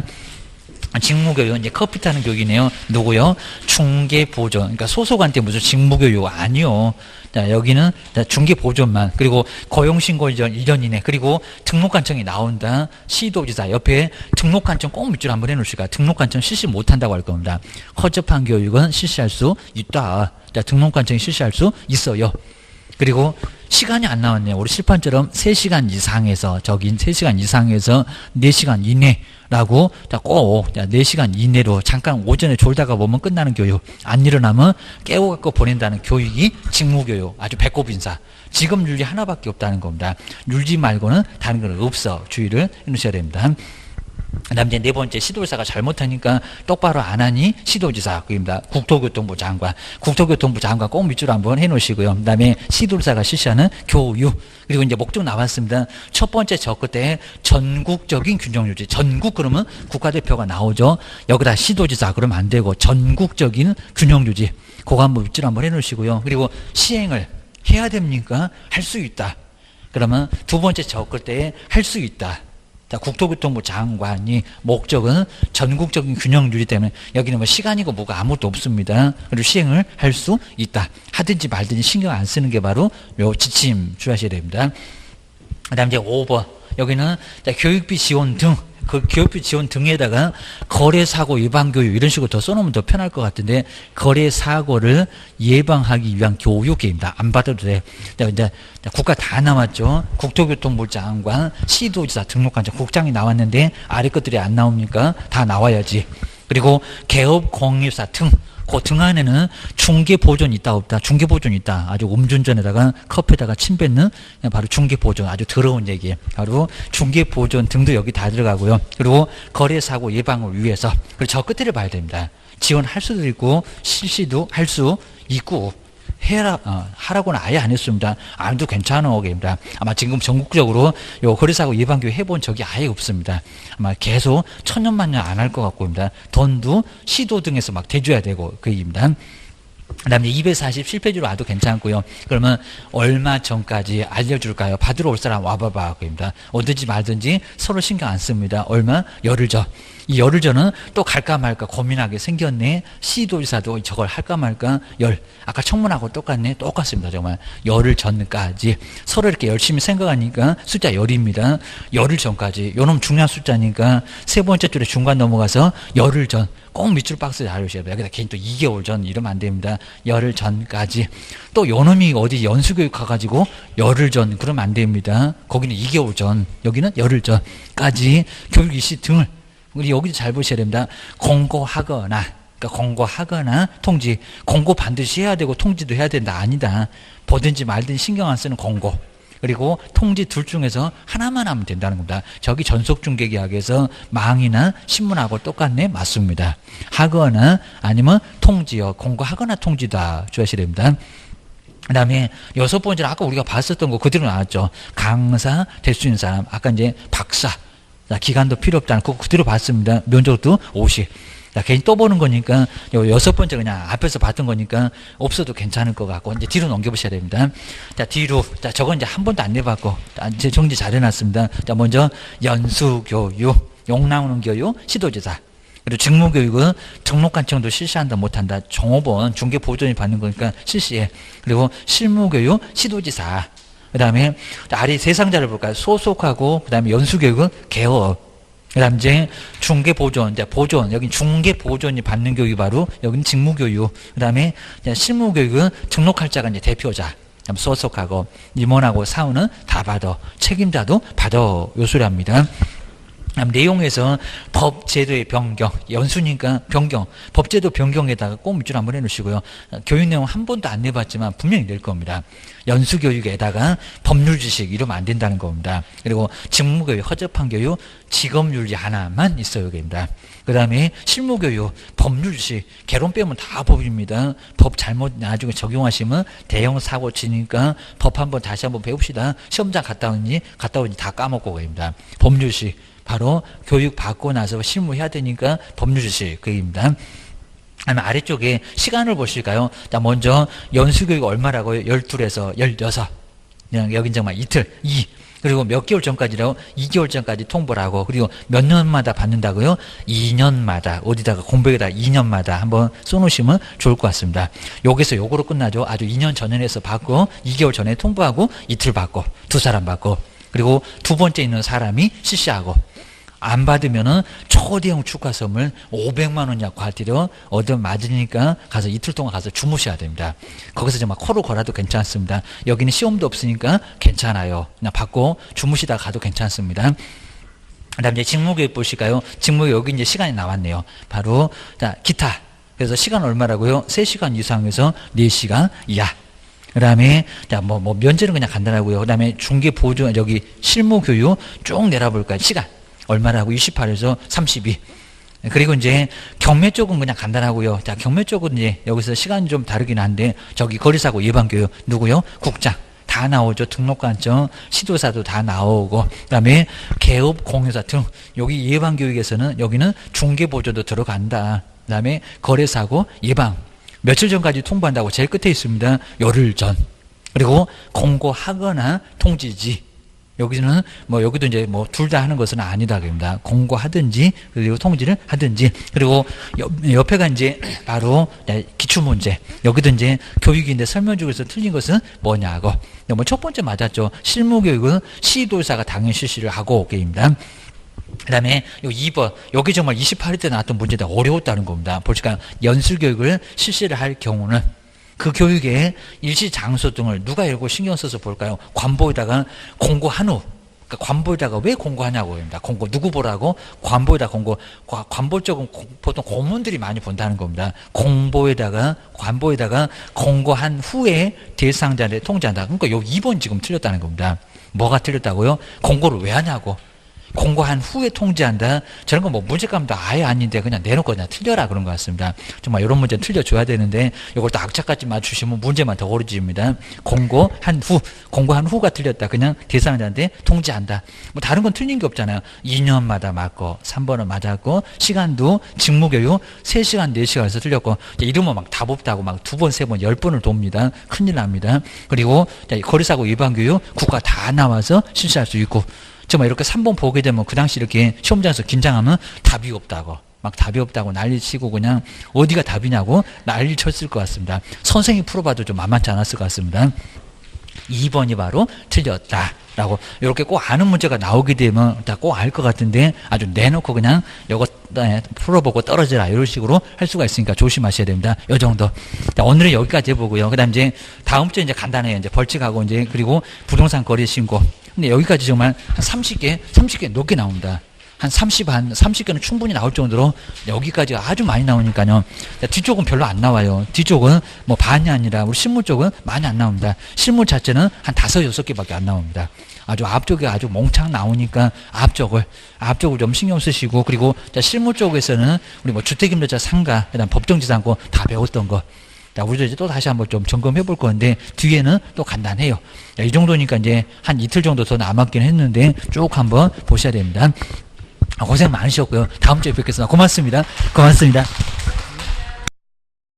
직무교육, 이제 커피 타는 교육이네요. 누구요? 중개보조. 그러니까 소속한테 무슨 직무교육 아니요. 자, 여기는 중개보조만. 그리고 고용신고 1년 이내. 그리고 등록관청이 나온다. 시도지사. 옆에 등록관청 꼭 밑줄 한번 해놓으실까. 등록관청 실시 못한다고 할 겁니다. 허접한 교육은 실시할 수 있다. 자, 등록관청이 실시할 수 있어요. 그리고 시간이 안 나왔네요. 우리 실판처럼 3시간 이상에서, 저긴 3시간 이상에서 4시간 이내라고, 자, 꼭, 4시간 이내로 잠깐 오전에 졸다가 보면 끝나는 교육, 안 일어나면 깨워갖고 보낸다는 교육이 직무교육, 아주 배꼽 인사. 지금 윤리 하나밖에 없다는 겁니다. 윤리 말고는 다른 건 없어. 주의를 해놓으셔야 됩니다. 그다음 이제 네 번째 시도지사가 잘못하니까 똑바로 안 하니 시도지사 그입니다. 국토교통부 장관, 국토교통부 장관 꼭 밑줄 한번 해놓으시고요. 그다음에 시도지사가 실시하는 교육 그리고 이제 목적 나왔습니다. 첫 번째 적을 때 전국적인 균형 유지. 전국 그러면 국가대표가 나오죠. 여기다 시도지사 그러면 안 되고 전국적인 균형 유지. 그거 한번 밑줄 한번 해놓으시고요. 그리고 시행을 해야 됩니까? 할 수 있다. 그러면 두 번째 적을 때 할 수 있다. 자, 국토교통부 장관이 목적은 전국적인 균형 유지 때문에 여기는 뭐 시간이고 뭐가 아무것도 없습니다. 그리고 시행을 할 수 있다. 하든지 말든지 신경 안 쓰는 게 바로 요 지침 주의하셔야 됩니다. 그 다음 이제 5번. 여기는 교육비 지원 등, 그 교육비 지원 등에다가 거래사고 예방교육 이런 식으로 더 써놓으면 더 편할 것 같은데 거래사고를 예방하기 위한 교육입니다. 안 받아도 돼. 이제 국가 다 나왔죠. 국토교통부 장관, 시도지사 등록관청 국장이 나왔는데 아래 것들이 안 나옵니까? 다 나와야지. 그리고 개업공유사 등. 그 등 안에는 중개보존 있다 없다. 중개보존 있다. 아주 음주운전에다가 커피에다가 침 뱉는 바로 중개보존. 아주 더러운 얘기예요. 바로 중개보존 등도 여기 다 들어가고요. 그리고 거래사고 예방을 위해서. 그리고 저 끝을 봐야 됩니다. 지원할 수도 있고 실시도 할 수 있고 하라고는 아예 안 했습니다. 안 해도 괜찮은 거입니다. 아마 지금 전국적으로 요 거래사고 예방교육 해본 적이 아예 없습니다. 아마 계속 천년만년 안 할 것 같고입니다. 돈도 시도 등에서 막 대줘야 되고 그 얘기입니다. 그 다음에 247페이지로 와도 괜찮고요. 그러면 얼마 전까지 알려줄까요? 받으러 올 사람 와봐봐. 그입니다. 오든지 말든지 서로 신경 안 씁니다. 얼마? 열흘 전. 이 열흘 전은 또 갈까 말까 고민하게 생겼네. 시도지사도 저걸 할까 말까 아까 청문하고 똑같네. 똑같습니다. 정말 열흘 전까지 서로 이렇게 열심히 생각하니까 숫자 열입니다. 열흘 전까지 요놈 중요한 숫자니까 세 번째 줄에 중간 넘어가서 열흘 전 꼭 밑줄 박스 잘 주셔야 돼요. 여기다 괜히 또 2개월 전 이러면 안 됩니다. 열흘 전까지. 또 요놈이 어디 연수교육 가가지고 열흘 전 그러면 안 됩니다. 거기는 2개월 전, 여기는 열흘 전까지 교육 이시 등을 우리 여기도 잘 보셔야 됩니다. 공고하거나, 그러니까 공고하거나 통지. 공고 반드시 해야 되고 통지도 해야 된다. 아니다. 보든지 말든지 신경 안 쓰는 공고. 그리고 통지 둘 중에서 하나만 하면 된다는 겁니다. 저기 전속중개계약에서 망이나 신문하고 똑같네? 맞습니다. 하거나 아니면 통지요. 공고하거나 통지다. 주의하셔야 됩니다. 그 다음에 여섯 번째는 아까 우리가 봤었던 거 그대로 나왔죠. 강사 될 수 있는 사람. 아까 이제 박사. 자, 기간도 필요 없다는 그거 그대로 봤습니다. 면적도 50. 자, 괜히 또 보는 거니까 여섯 번째 그냥 앞에서 봤던 거니까 없어도 괜찮을 것 같고 이제 뒤로 넘겨보셔야 됩니다. 자, 뒤로. 자, 저건 이제 한 번도 안 내봤고 이제 정리 잘 해놨습니다. 자, 먼저 연수교육, 욕 나오는 교육, 시도지사. 그리고 직무교육은 등록관청도 실시한다 못한다. 종업원, 중개보존이 받는 거니까 실시해. 그리고 실무교육, 시도지사. 그 다음에 아래 세 상자를 볼까요? 소속하고 그 다음에 연수교육은 개업. 그 다음 이제 중개보존, 이제 보존, 여기 중개보존이 받는 교육이 바로 여기는 직무교육. 그 다음에 실무교육은 등록할 자가 이제 대표자. 소속하고 임원하고 사원은 다 받아. 책임자도 받아. 요 소리합니다. 내용에서 법제도의 변경, 연수니까 변경, 법제도 변경에다가 꼭 밑줄 한번 해놓으시고요. 교육 내용 한 번도 안 내봤지만 분명히 낼 겁니다. 연수교육에다가 법률 지식 이러면 안 된다는 겁니다. 그리고 직무교육, 허접한 교육, 직업윤리 하나만 있어요. 여기입니다. 그 다음에 실무교육, 법률 지식, 개론 빼면 다 법입니다. 법 잘못 나중에 적용하시면 대형 사고 치니까 법 한번 다시 한번 배웁시다. 시험장 갔다 오니 다 까먹고 그입니다. 법률 지식. 바로 교육 받고 나서 실무해야 되니까 법률 지식 그입니다. 아니면 아래쪽에 시간을 보실까요? 자, 먼저 연수교육 얼마라고요? 12에서 16. 그냥 여긴 정말 이틀, 2. 그리고 몇 개월 전까지라고? 2개월 전까지 통보를 하고, 그리고 몇 년마다 받는다고요? 2년마다. 어디다가 공백에다 2년마다 한번 써놓으시면 좋을 것 같습니다. 여기서 요거로 끝나죠. 아주 2년 전에 해서 받고, 2개월 전에 통보하고, 이틀 받고, 두 사람 받고, 그리고 두 번째 있는 사람이 실시하고, 안 받으면은 초대형 축하 선물 500만 원 약과드려 얻어 맞으니까 가서 이틀 동안 가서 주무셔야 됩니다. 거기서 정말 코로 걸어도 괜찮습니다. 여기는 시험도 없으니까 괜찮아요. 그냥 받고 주무시다 가도 괜찮습니다. 그 다음에 이제 직무교육 보실까요? 직무교육 여기 이제 시간이 나왔네요. 바로, 자, 기타. 그래서 시간 얼마라고요? 3시간 이상에서 4시간 이하. 그 다음에, 자, 면제는 그냥 간단하고요. 그 다음에 중개보조, 여기 실무교육 쭉 내려볼까요? 시간. 얼마라고? 28에서 32. 그리고 이제 경매 쪽은 그냥 간단하고요. 자, 경매 쪽은 이제 여기서 시간이 좀 다르긴 한데, 저기 거리사고 예방교육 누구요? 국장. 다 나오죠. 등록관청, 시도사도 다 나오고, 그 다음에 개업 공여사 등, 여기 예방교육에서는 여기는 중개보조도 들어간다. 그 다음에 거래사고 예방. 며칠 전까지 통보한다고 제일 끝에 있습니다. 열흘 전. 그리고 공고하거나 통지지. 여기는 뭐 여기도 이제 뭐 둘 다 하는 것은 아니다 그럽니다. 공고하든지 그리고 통지를 하든지. 그리고 옆에가 이제 바로 기출문제. 여기도 이제 교육인데 설명 중에서 틀린 것은 뭐냐고. 뭐 첫 번째 맞았죠. 실무교육은 시도사가 당연히 실시를 하고 게임입니다. 그 다음에 2번 여기 정말 28일 때 나왔던 문제인데 어려웠다는 겁니다. 보니까 연수교육을 실시를 할 경우는 그 교육의 일시 장소 등을 누가 이러고 신경 써서 볼까요? 관보에다가 공고한 후. 그러니까 관보에다가 왜 공고하냐고 합니다. 공고 누구 보라고? 관보에다 공고. 관보 쪽은 보통 고문들이 많이 본다는 겁니다. 관보에다가 공고한 후에 대상자를 통지한다. 그러니까 요 2번 지금 틀렸다는 겁니다. 뭐가 틀렸다고요? 공고를 왜 하냐고. 공고한 후에 통지한다. 저런 거 뭐 문제감도 아예 아닌데 그냥 내놓고 그냥 틀려라 그런 것 같습니다. 정말 이런 문제는 틀려줘야 되는데 이걸 또 악착같이 맞추시면 문제만 더 어려집니다. 공고한 후가 틀렸다. 그냥 대상자한테 통지한다. 뭐 다른 건 틀린 게 없잖아요. 2년마다 맞고 3번은 맞았고 시간도 직무교육 3시간 4시간에서 틀렸고 이러면 막 답 없다고 막 2번 3번 10번을 돕니다. 큰일 납니다. 그리고 거리사고 예방교육 국가 다 나와서 실시할 수 있고 정말 이렇게 3번 보게 되면 그 당시 이렇게 시험장에서 긴장하면 답이 없다고 막 답이 없다고 난리 치고 그냥 어디가 답이냐고 난리 쳤을 것 같습니다. 선생님이 풀어봐도 좀 만만치 않았을 것 같습니다. 2번이 바로 틀렸다라고 이렇게 꼭 아는 문제가 나오게 되면 다 꼭 알 것 같은데 아주 내놓고 그냥 이거 풀어보고 떨어져라 이런 식으로 할 수가 있으니까 조심하셔야 됩니다. 이 정도. 자, 오늘은 여기까지 해보고요. 그다음 이제 다음 주에 이제 간단해요. 이제 벌칙하고 이제 그리고 부동산 거래 신고. 근데 여기까지 정말 한 30개 높게 나옵니다. 한 30개는 충분히 나올 정도로 여기까지 아주 많이 나오니까요. 뒤쪽은 별로 안 나와요. 뒤쪽은 뭐 반이 아니라 우리 실무 쪽은 많이 안 나옵니다. 실무 자체는 한 5-6개밖에 안 나옵니다. 아주 앞쪽에 아주 몽창 나오니까 앞쪽을 좀 신경 쓰시고 그리고 실무 쪽에서는 우리 뭐 주택임대차 상가, 그다음 법정지상권 다 배웠던 거. 자, 우리도 이제 또 다시 한번 좀 점검해 볼 건데, 뒤에는 또 간단해요. 자, 이 정도니까 이제 한 이틀 정도 더 남았긴 했는데, 쭉 한번 보셔야 됩니다. 고생 많으셨고요. 다음 주에 뵙겠습니다. 고맙습니다.